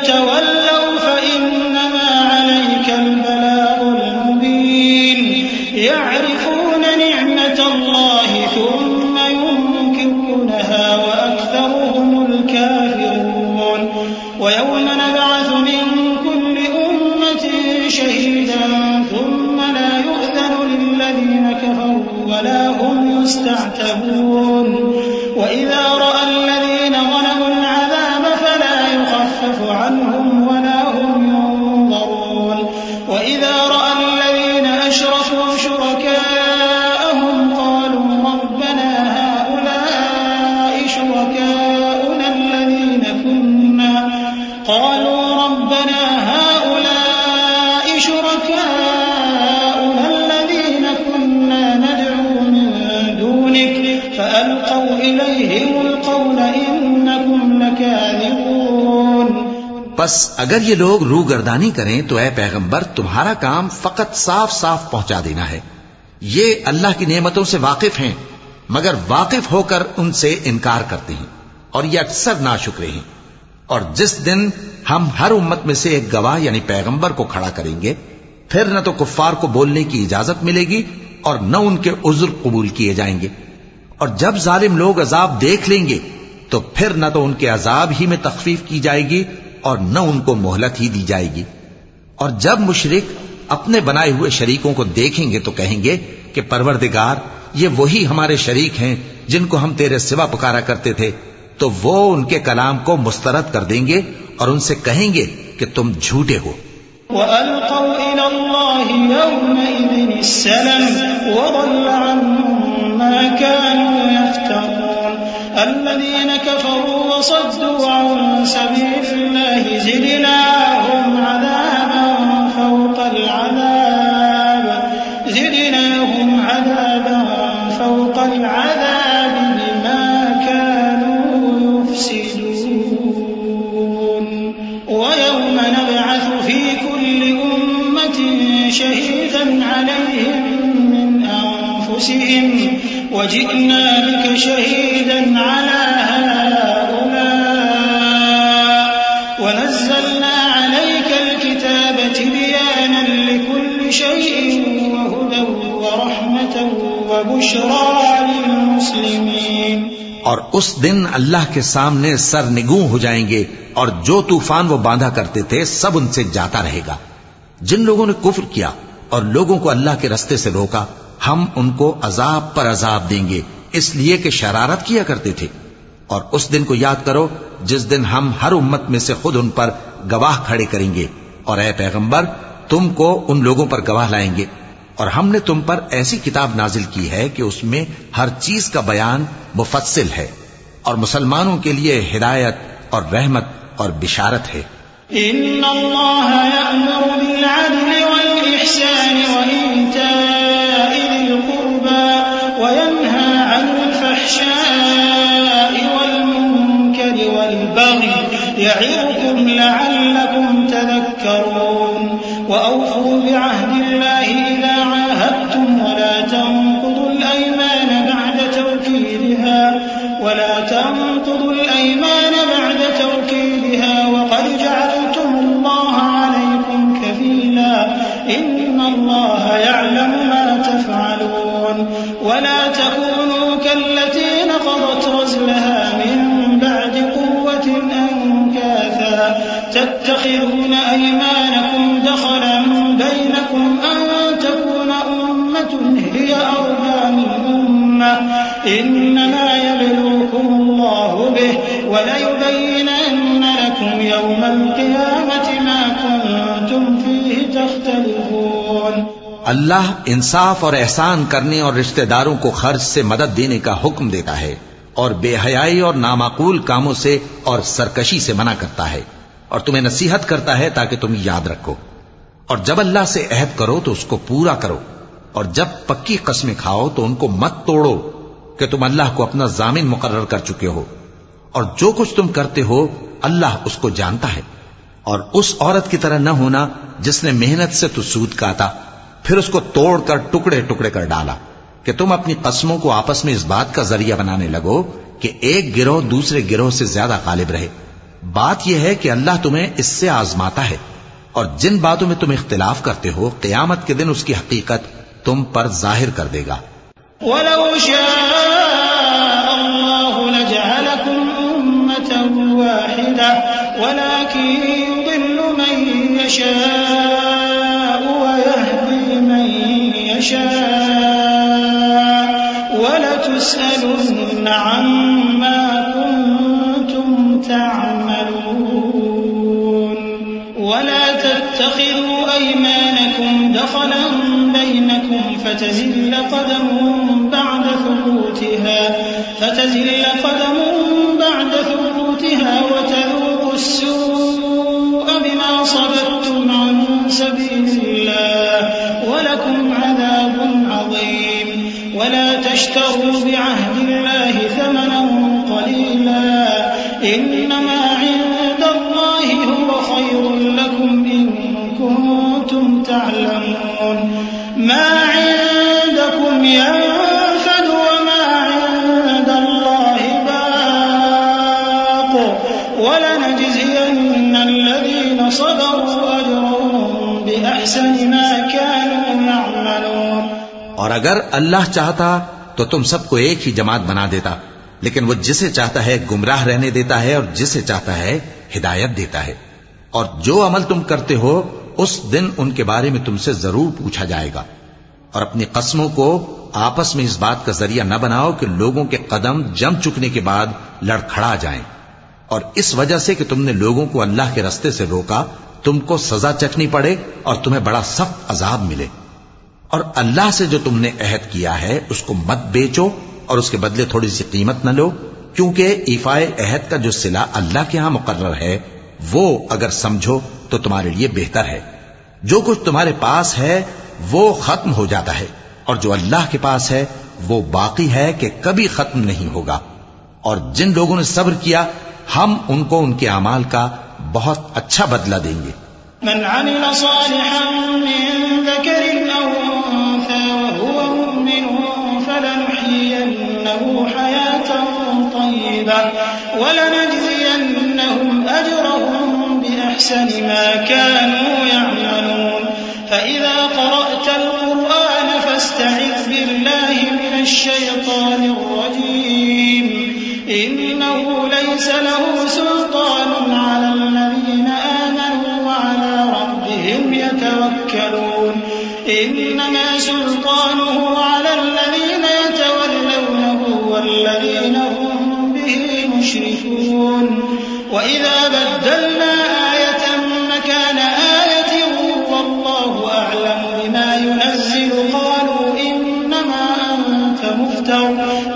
تَوَلَّوْا فَإِنَّمَا عَلَيْكَ الْبَلَاغُ الْمُبِينُ. يَعْرِفُونَ نِعْمَةَ اللَّهِ ثُمَّ يُنكِرُونَهَا وَأَكْثَرُهُمُ الْكَافِرُونَ. وَيَوْمَ نَبْعَثُ مِن كُلِّ أُمَّةٍ شَهِيدًا ثُمَّ لَا يُؤْذَنُ لِلَّذِينَ كَفَرُوا وَلَا هُمْ يُسْتَعْتَبُونَ. وَإِذَا رَأَى الَّذِينَ ظَلَمُوا الْعَذَابَ فَلَا يُخَفَّفُ عَنْهُمْ وَلَا هُمْ يُنظَرُونَ. وَإِذَا رَأَى الَّذِينَ أَشْرَكُوا شُرَكَاءَهُمْ قَالُوا رَبَّنَا هَؤُلَاءِ شُرَكَاؤُنَا الَّذِينَ كُنَّا نَدْعُو مِن دُونِكَ فَأَلْقَوْا إِلَيْهِمُ الْقَوْلَ إِنَّكُمْ لَكَاذِبُونَ. بس اگر یہ لوگ روگردانی کریں تو اے پیغمبر تمہارا کام فقط صاف صاف پہنچا دینا ہے. یہ اللہ کی نعمتوں سے واقف ہیں مگر واقف ہو کر ان سے انکار کرتے ہیں اور یہ اکثر ناشکرے ہیں. اور جس دن ہم ہر امت میں سے ایک گواہ یعنی پیغمبر کو کھڑا کریں گے پھر نہ تو کفار کو بولنے کی اجازت ملے گی اور نہ ان کے عذر قبول کیے جائیں گے. اور جب ظالم لوگ عذاب دیکھ لیں گے تو پھر نہ تو ان کے عذاب ہی میں تخفیف کی جائے گی اور نہ ان کو مہلت ہی دی جائے گی. اور جب مشرک اپنے بنائے ہوئے شریکوں کو دیکھیں گے تو کہیں گے کہ پروردگار یہ وہی ہمارے شریک ہیں جن کو ہم تیرے سوا پکارا کرتے تھے. تو وہ ان کے کلام کو مسترد کر دیں گے اور ان سے کہیں گے کہ تم جھوٹے ہو. وَأَلْقَوْا إِلَى اللَّهِ يَوْمَئِذٍ السَّلَمَ وَضَلَّ عَنْهُمْ مَا كَانُوا يَفْتَرُونَ الَّذِينَ كَفَرُوا وَصَدُّوا عَنْ سَبِيلِ اللَّهِ زِدْنَاهُمْ عَذَابًا فَوْقَ الْعَذَابِ بِمَا كَانُوا يُفْسِدُونَ وَيَوْمَ نَبْعَثُ فِي كُلِّ أُمَّةٍ شَهِيدًا عَلَيْهِمْ مِنْ أَنفُسِهِمْ وَجِئْنَا بِكَ شَهِيدًا عَلَى هَؤُلَاءِ وَنَزَّلْنَا عَلَيْكَ الْكِتَابَ تِبْيَانًا لِكُلِّ شَيْءٍ وَهُدًى وَرَحْمَةً وَبُشْرَى لِلْمُسْلِمِينَ. اور اس دن اللہ کے سامنے سرنگوں ہو جائیں گے اور جو طوفان وہ باندھا کرتے تھے سب ان سے جاتا رہے گا. جن لوگوں نے کفر کیا اور لوگوں کو اللہ کے رستے سے روکا ہم ان کو عذاب پر عذاب دیں گے اس لیے کہ شرارت کیا کرتے تھے. اور اس دن کو یاد کرو جس دن ہم ہر امت میں سے خود ان پر گواہ کھڑے کریں گے اور اے پیغمبر تم کو ان لوگوں پر گواہ لائیں گے. اور ہم نے تم پر ایسی کتاب نازل کی ہے کہ اس میں ہر چیز کا بیان مفصل ہے اور مسلمانوں کے لیے ہدایت اور رحمت اور بشارت ہے. ان اللہ یأمر بالعدل والإحسان وإیتاء ذی القربى وینہی عن الفحشاء والمنکر والبغی یعظکم لعلکم تذکرون وأوفوا بعهد الله إذا عاهدتم ولا تنقضوا الأيمان بعد توكيدها وقد جعلتم الله عليكم كفيلا إن الله يعلم ما تفعلون ولا تكونوا كالتي نقضت غزلها من بعد قوة أنكاثا تتخذون أيمانكم دخلا بينكم أن تكون أمة هي أربى من أمة إنما يبلوكم الله به وليبينن لكم يوم القيامة ما كنتم فيه تختلفون. اللہ انصاف اور احسان کرنے اور رشتہ داروں کو خرچ سے مدد دینے کا حکم دیتا ہے اور بے حیائی اور نامعقول کاموں سے اور سرکشی سے منع کرتا ہے اور تمہیں نصیحت کرتا ہے تاکہ تم یاد رکھو. اور جب اللہ سے عہد کرو تو اس کو پورا کرو اور جب پکی قسمیں کھاؤ تو ان کو مت توڑو کہ تم اللہ کو اپنا ضامن مقرر کر چکے ہو اور جو کچھ تم کرتے ہو اللہ اس کو جانتا ہے. اور اس عورت کی طرح نہ ہونا جس نے محنت سے تو سود کاتا پھر اس کو توڑ کر ٹکڑے ٹکڑے کر ڈالا کہ تم اپنی قسموں کو آپس میں اس بات کا ذریعہ بنانے لگو کہ ایک گروہ دوسرے گروہ سے زیادہ غالب رہے. بات یہ ہے کہ اللہ تمہیں اس سے آزماتا ہے اور جن باتوں میں تم اختلاف کرتے ہو قیامت کے دن اس کی حقیقت تم پر ظاہر کر دے گا. وَلَوْ شَاءَ اللَّهُ لَجَعَلَكُمْ أُمَّةً وَاحِدَةً وَلَكِنْ يُضِلُّ مَن يَشَاءُ وَيَهْدِي مَن يَشَاءُ وَلَتُسْأَلُنَّ عَمَّا كُنتُمْ تَعْمَلُونَ. وَلَا تَتَّخِذُوا أَيْمَانَكُمْ دَخَلًا بَيْنَكُمْ فتزل قدم بعد ثبوتها وتذوقوا السوء بما صددتم عن سبيل الله ولكم عذاب عظيم. ولا تشتروا بعهد الله ثمنا قليلا إنما عند الله هو خير لكم إن كنتم تعلمون. ما عندكم ينفد وما عند بأحسن ما كانوا يعملون. اور اگر اللہ چاہتا تو تم سب کو ایک ہی جماعت بنا دیتا، لیکن وہ جسے چاہتا ہے گمراہ رہنے دیتا ہے اور جسے چاہتا ہے ہدایت دیتا ہے. اور جو عمل تم کرتے ہو اس دن ان کے بارے میں تم سے ضرور پوچھا جائے گا. اور اپنی قسموں کو آپس میں اس بات کا ذریعہ نہ بناؤ کہ لوگوں کے قدم جم چکنے کے بعد لڑکھڑا جائیں. اور اس وجہ سے کہ تم نے لوگوں کو اللہ کے رستے سے روکا تم کو سزا چکھنی پڑے اور تمہیں بڑا سخت عذاب ملے. اور اللہ سے جو تم نے عہد کیا ہے اس کو مت بیچو اور اس کے بدلے تھوڑی سی قیمت نہ لو، کیونکہ ایفائے عہد کا جو صلہ اللہ کے ہاں مقرر ہے وہ اگر سمجھو تو تمہارے لیے بہتر ہے. جو کچھ تمہارے پاس ہے وہ ختم ہو جاتا ہے اور جو اللہ کے پاس ہے وہ باقی ہے کہ کبھی ختم نہیں ہوگا. اور جن لوگوں نے صبر کیا ہم ان کو ان کے اعمال کا بہت اچھا بدلہ دیں گے. من عمل صالحا من ذكر أو أنثى وهو مؤمن فلنحيينه حياة طيبة ولنجزينهم أجرهم بأحسن ما كانوا يعملون. فإذا قرأت القرآن فاستعذ بالله من الشيطان الرجيم إنه ليس له سلطان على الذين آمنوا وعلى ربهم يتوكلون. إنما سلطانه على الذين يتولونه والذين هم به مشركون. وإذا بدلنا آية مكان آية والله أعلم بما ينزل قالوا إنما أنت مفتر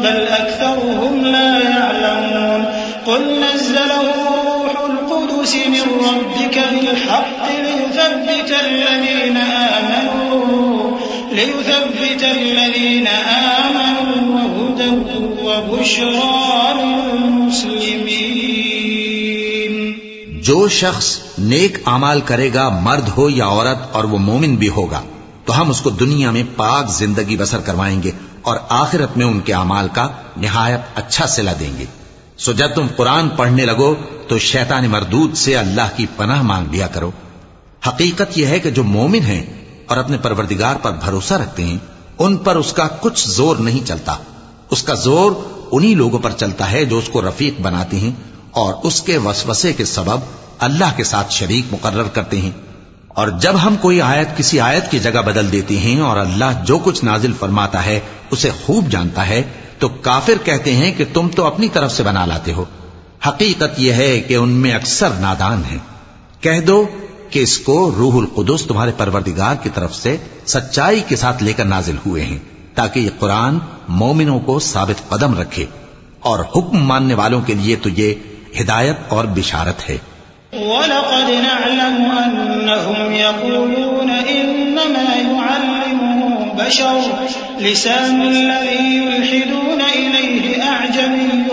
بل أكثرهم لا يعلمون. قل نزله روح القدس من ربك بالحق ليثبت الذين آمنوا وهدى وبشرى للمسلمين. جو شخص نیک اعمال کرے گا مرد ہو یا عورت اور وہ مومن بھی ہوگا تو ہم اس کو دنیا میں پاک زندگی بسر کروائیں گے اور آخرت میں ان کے اعمال کا نہایت اچھا صلہ دیں گے. سو جب تم قرآن پڑھنے لگو تو شیطان مردود سے اللہ کی پناہ مانگ لیا کرو. حقیقت یہ ہے کہ جو مومن ہیں اور اپنے پروردگار پر بھروسہ رکھتے ہیں ان پر اس کا کچھ زور نہیں چلتا. اس کا زور انہی لوگوں پر چلتا ہے جو اس کو رفیق بناتے ہیں اور اس کے وسوسے کے سبب اللہ کے ساتھ شریک مقرر کرتے ہیں. اور جب ہم کوئی آیت کسی آیت کی جگہ بدل دیتے ہیں اور اللہ جو کچھ نازل فرماتا ہے اسے خوب جانتا ہے تو کافر کہتے ہیں کہ تم تو اپنی طرف سے بنا لاتے ہو. حقیقت یہ ہے کہ ان میں اکثر نادان ہیں. کہہ دو کہ اس کو روح القدس تمہارے پروردگار کی طرف سے سچائی کے ساتھ لے کر نازل ہوئے ہیں تاکہ یہ قرآن مومنوں کو ثابت قدم رکھے اور حکم ماننے والوں کے لیے تو یہ ہدایت اور بشارت ہے. وَلَقَدْ نَعْلَمُ أَنَّهُمْ يَقُولُونَ إِنَّمَا يُعَلِّمُهُ بَشَرٌ لِسَانُ الَّذِي يُلْحِدُونَ إِلَيْهِ أَعْجَمِيٌّ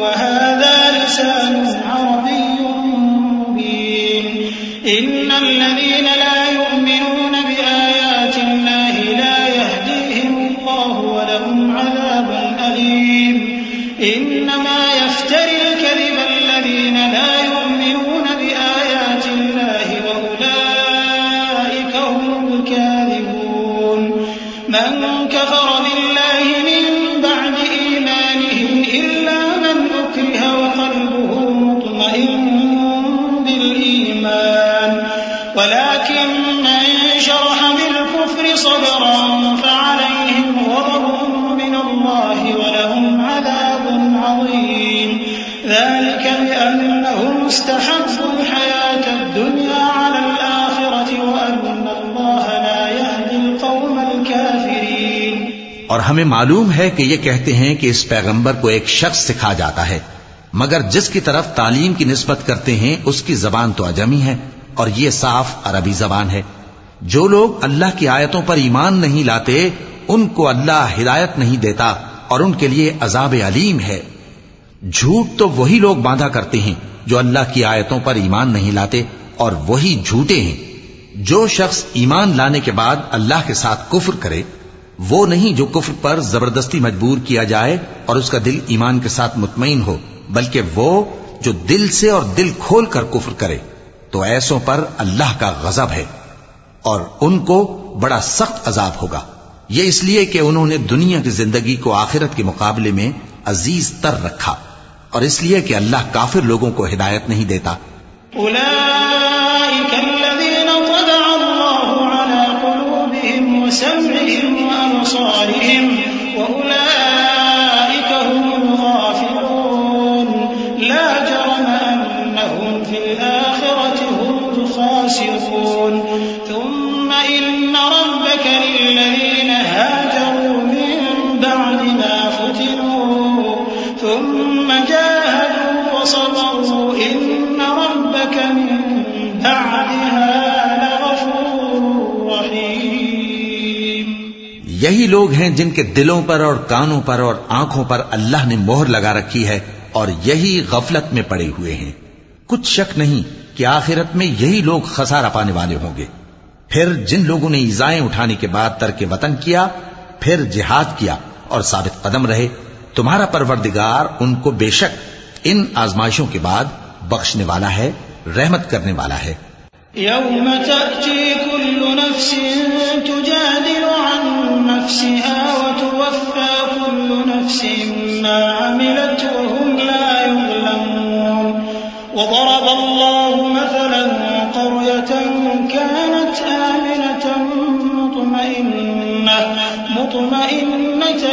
وَهَذَا لِسَانٌ عَرَبِيٌّ مُبِينٌ. إِنَّ الَّذِينَ لَا يُؤْمِنُونَ بِآيَاتِ اللَّهِ لَا يَهْدِيهِمُ اللَّهُ وَلَهُمْ عَذَابٌ أَلِيمٌ. إِنَّمَا يَفْتَرِي الْكَذِبَ الَّذِينَ لَا يُؤْمِنُونَ بِآيَاتِ اللَّهِ وَأُولَئِكَ هُمُ الْكَاذِبُونَ. مَنْ كَفَرَ بِاللَّهِ مِنْ بَعْدِ إِيمَانِهِ إِلَّا مَنْ أُكْرِهَ وَقَلْبُهُ مُطْمَئِنٌّ بِالْإِيمَانِ وَلَكِنْ مَنْ شَرَحَ بِالْكُفْرِ صَدْرًا فَعَلَيْهِمْ غَضَبٌ مِنَ اللَّهِ وَلَهُمْ عَذَابٌ عَظِيمٌ. ذَلِكَ بِأَنَّهُمُ اسْتَحَبُّوا الْحَيَاةَ الدُّنْيَا عَلَى الْآخِرَةِ وَأَنَّ اللَّهَ لَا يَهْدِي الْقَوْمَ الْكَافِرِينَ. اور ہمیں معلوم ہے کہ یہ کہتے ہیں کہ اس پیغمبر کو ایک شخص سکھا جاتا ہے، مگر جس کی طرف تعلیم کی نسبت کرتے ہیں اس کی زبان تو عجمی ہے اور یہ صاف عربی زبان ہے. جو لوگ اللہ کی آیتوں پر ایمان نہیں لاتے ان کو اللہ ہدایت نہیں دیتا اور ان کے لیے عذاب علیم ہے. جھوٹ تو وہی لوگ باندھا کرتے ہیں جو اللہ کی آیتوں پر ایمان نہیں لاتے اور وہی جھوٹے ہیں. جو شخص ایمان لانے کے بعد اللہ کے ساتھ کفر کرے وہ نہیں جو کفر پر زبردستی مجبور کیا جائے اور اس کا دل ایمان کے ساتھ مطمئن ہو، بلکہ وہ جو دل سے اور دل کھول کر کفر کرے تو ایسوں پر اللہ کا غضب ہے. اور ان کو بڑا سخت عذاب ہوگا. یہ اس لیے کہ انہوں نے دنیا کی زندگی کو آخرت کے مقابلے میں عزیز تر رکھا، اور اس لیے کہ اللہ کافر لوگوں کو ہدایت نہیں دیتا. أولئك الذين طبع الله على قلوبهم وسمعهم وأبصارهم وأولئك هم الغافلون لا جرم أنهم في الآخرة هم الخاسرون. ثم إن ربك للذين هاجروا من بعد ما فتنوا ثم جاهدوا وصبروا إن ربك من بعدها لغفور رحيم. یہی لوگ ہیں جن کے دلوں پر اور کانوں پر اور آنکھوں پر اللہ نے مہر لگا رکھی ہے، اور یہی غفلت میں پڑے ہوئے ہیں. کچھ شک نہیں کہ آخرت میں یہی لوگ خسارہ پانے والے ہوں گے. پھر جن لوگوں نے ایذائیں اٹھانے کے بعد ترک وطن کیا، پھر جہاد کیا اور ثابت قدم رہے، تمہارا پروردگار ان کو بے شک ان آزمائشوں کے بعد بخشنے والا ہے، رحمت کرنے والا ہے. يوم تأتي كل نفس تجادل عن نفسها وتوفى كل نفس ما عملت وهم لا يظلمون. وضرب الله مثلا قرية كانت آمنة مطمئنة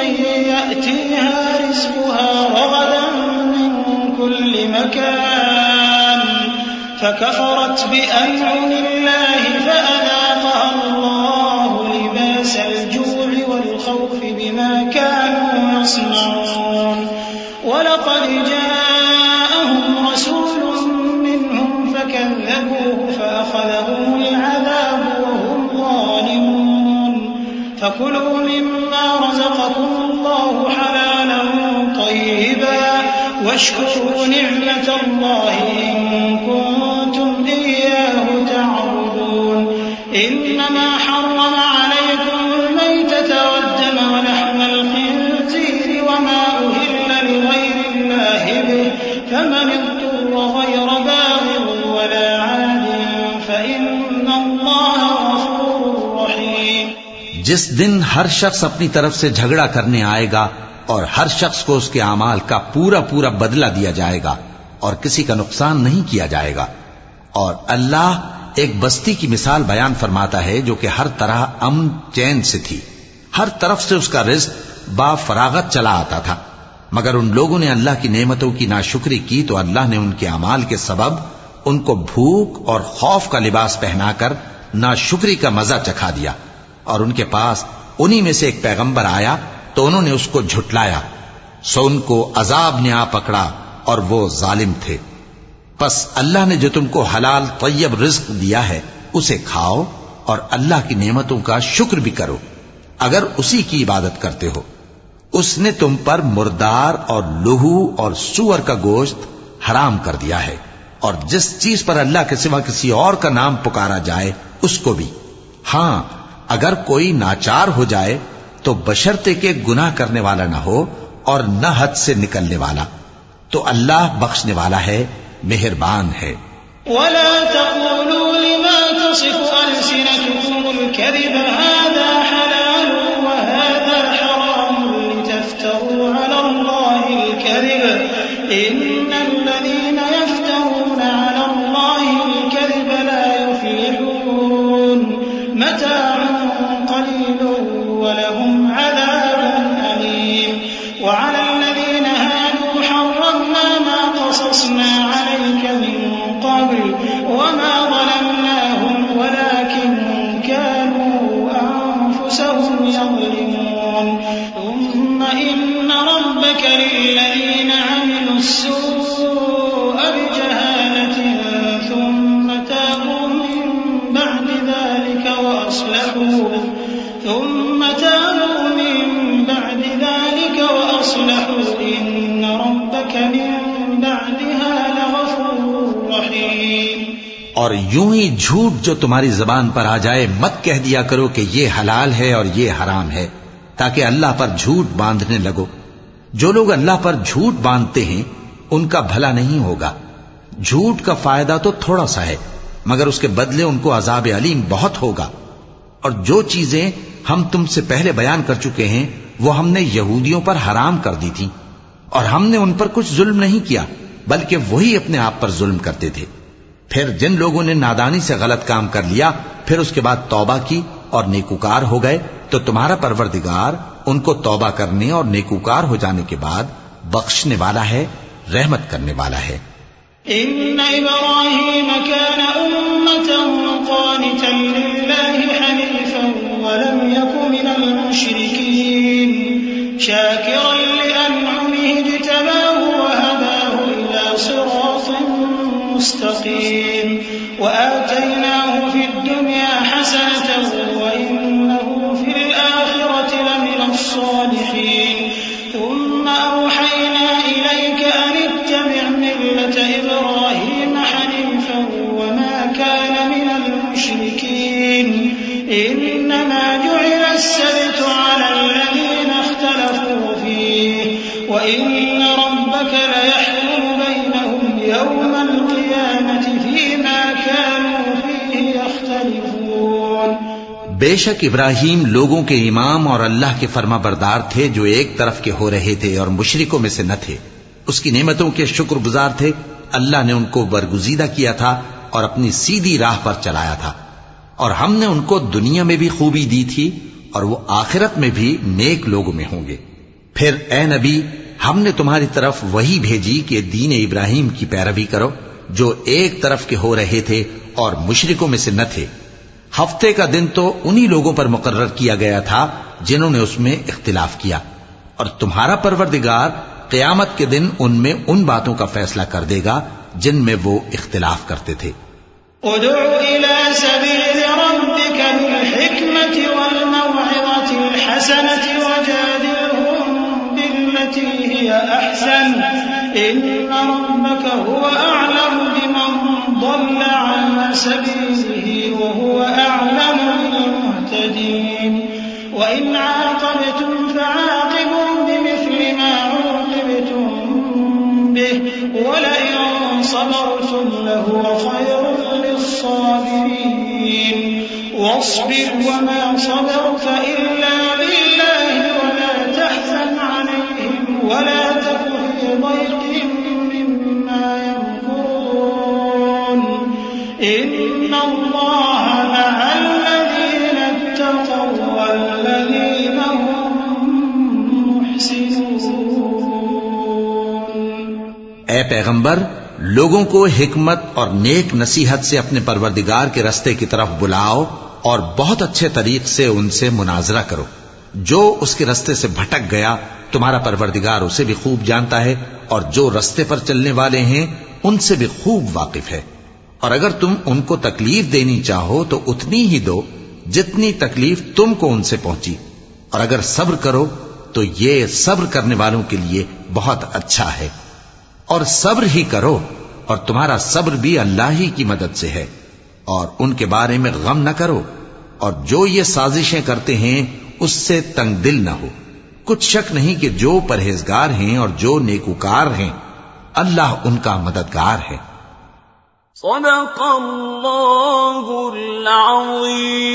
يأتيها رزقها رغدا من كل مكان فكفرت بأنعم الله فأذاقها الله لباس الجوع والخوف بما كانوا يصنعون. ولقد جاءهم رسول منهم فكذبوه فأخذهم العذاب وهم ظالمون. فكلوا مما رزقكم الله حلالا طيبا واشكروا نعمة الله إن كنتم إياه تعبدون. إنما حرم عليكم الميتة والدم ولحم الخنزير وما أهل لغير الله به فمن اضطر غير باغ ولا عاد فإن الله غفور رحيم. جس دن ہر شخص اپنی طرف سے جھگڑا کرنے آئے گا اور ہر شخص کو اس کے اعمال کا پورا پورا بدلہ دیا جائے گا اور کسی کا نقصان نہیں کیا جائے گا. اور اللہ ایک بستی کی مثال بیان فرماتا ہے جو کہ ہر طرح امن چین سے تھی، ہر طرف سے اس کا رزق با فراغت چلا آتا تھا، مگر ان لوگوں نے اللہ کی نعمتوں کی ناشکری کی تو اللہ نے ان کے اعمال کے سبب ان کو بھوک اور خوف کا لباس پہنا کر ناشکری کا مزہ چکھا دیا. اور ان کے پاس انہی میں سے ایک پیغمبر آیا تو انہوں نے اس کو جھٹلایا، سو ان کو عذاب نے آ پکڑا اور وہ ظالم تھے. پس اللہ نے جو تم کو حلال طیب رزق دیا ہے اسے کھاؤ اور اللہ کی نعمتوں کا شکر بھی کرو اگر اسی کی عبادت کرتے ہو. اس نے تم پر مردار اور لہو اور سور کا گوشت حرام کر دیا ہے، اور جس چیز پر اللہ کے سوا کسی اور کا نام پکارا جائے اس کو بھی. ہاں اگر کوئی ناچار ہو جائے تو بشرطے کے گناہ کرنے والا نہ ہو اور نہ حد سے نکلنے والا، تو اللہ بخشنے والا ہے، مہربان ہے. ولا تقولوا لما تصف ألسنتكم الكذب هذا حلال وهذا حرام لتفتروا على الله الكذب إن الذين يفترون على الله الكذب لا يفلحون. متاع قليل ولهم عذاب أليم. وعلى الذين هادوا حرمنا ما قصصنا عليك من قبل وما ظلمناهم ولكن كانوا أنفسهم يظلمون. ثم إن ربك للذين عملوا السوء بجهالة ثم تابوا من بعد ذلك وأصلحوا إن ربك من بعدها لغفور رحيم. اور یوں ہی جھوٹ جو تمہاری زبان پر آ جائے مت کہہ دیا کرو کہ یہ حلال ہے اور یہ حرام ہے تاکہ اللہ پر جھوٹ باندھنے لگو. جو لوگ اللہ پر جھوٹ باندھتے ہیں ان کا بھلا نہیں ہوگا. جھوٹ کا فائدہ تو تھوڑا سا ہے مگر اس کے بدلے ان کو عذاب علیم بہت ہوگا۔ اور جو چیزیں ہم تم سے پہلے بیان کر چکے ہیں وہ ہم نے یہودیوں پر حرام کر دی تھیں، اور ہم نے ان پر کچھ ظلم نہیں کیا بلکہ وہی اپنے آپ پر ظلم کرتے تھے۔ پھر جن لوگوں نے نادانی سے غلط کام کر لیا پھر اس کے بعد توبہ کی اور نیکوکار ہو گئے تو تمہارا پروردگار ان کو توبہ کرنے اور نیکوکار ہو جانے کے بعد بخشنے والا ہے، رحمت کرنے والا ہے۔ إن إبراهيم كان أمة قانتا لله حنيفا ولم يك من المشركين شاكرا لأنعمه اجتباه وهداه إلى صراط مستقيم وآتيناه في الدنيا حسنة وإنه في الآخرة لمن الصالحين ثم أوحينا إليك أن اتبع ملة إبراهيم حنيفا وما كان من المشركين إنما جعل السبت على الذين اختلفوا فيه وإن ربك ليحكم بينهم يوم القيامة فيما كانوا فيه يختلفون۔ بے شک ابراہیم لوگوں کے امام اور اللہ کے فرما بردار تھے جو ایک طرف کے ہو رہے تھے اور مشرکوں میں سے نہ تھے۔ اس کی نعمتوں کے شکر گزار تھے۔ اللہ نے ان کو برگزیدہ کیا تھا اور اپنی سیدھی راہ پر چلایا تھا، اور ہم نے ان کو دنیا میں بھی خوبی دی تھی اور وہ آخرت میں بھی نیک لوگوں میں ہوں گے۔ پھر اے نبی ہم نے تمہاری طرف وہی بھیجی کہ دین ابراہیم کی پیروی کرو جو ایک طرف کے ہو رہے تھے اور مشرکوں میں سے نہ تھے۔ ہفتے کا دن تو انہی لوگوں پر مقرر کیا گیا تھا جنہوں نے اس میں اختلاف کیا، اور تمہارا پروردگار قیامت کے دن ان میں ان باتوں کا فیصلہ کر دے گا جن میں وہ اختلاف کرتے تھے۔ ادع إلى سبيل ربك بالحكمة والموعظة الحسنة وجادلهم بالتي هي أحسن إن ربك هو أعلم بمن ضل عن سبيله وهو أعلم بالمهتدين وإن عاقبتم فعاقبوا بمثل ما عوقبتم به ولئن صبرتم لهو خير للصابرين واصبر وما صبرك إلا بالله ولا تحزن عليهم ولا تك في ضيق مما يمكرون إن الله مع الذين اتقوا والذين هم محسنون۔ اے پیغمبر لوگوں کو حکمت اور نیک نصیحت سے اپنے پروردگار کے رستے کی طرف بلاؤ اور بہت اچھے طریق سے ان سے مناظرہ کرو۔ جو اس کے رستے سے بھٹک گیا تمہارا پروردگار اسے بھی خوب جانتا ہے، اور جو رستے پر چلنے والے ہیں ان سے بھی خوب واقف ہے۔ اور اگر تم ان کو تکلیف دینی چاہو تو اتنی ہی دو جتنی تکلیف تم کو ان سے پہنچی، اور اگر صبر کرو تو یہ صبر کرنے والوں کے لیے بہت اچھا ہے۔ اور صبر ہی کرو، اور تمہارا صبر بھی اللہ ہی کی مدد سے ہے، اور ان کے بارے میں غم نہ کرو، اور جو یہ سازشیں کرتے ہیں اس سے تنگ دل نہ ہو۔ کچھ شک نہیں کہ جو پرہیزگار ہیں اور جو نیکوکار ہیں اللہ ان کا مددگار ہے۔ صدق اللہ العظیم۔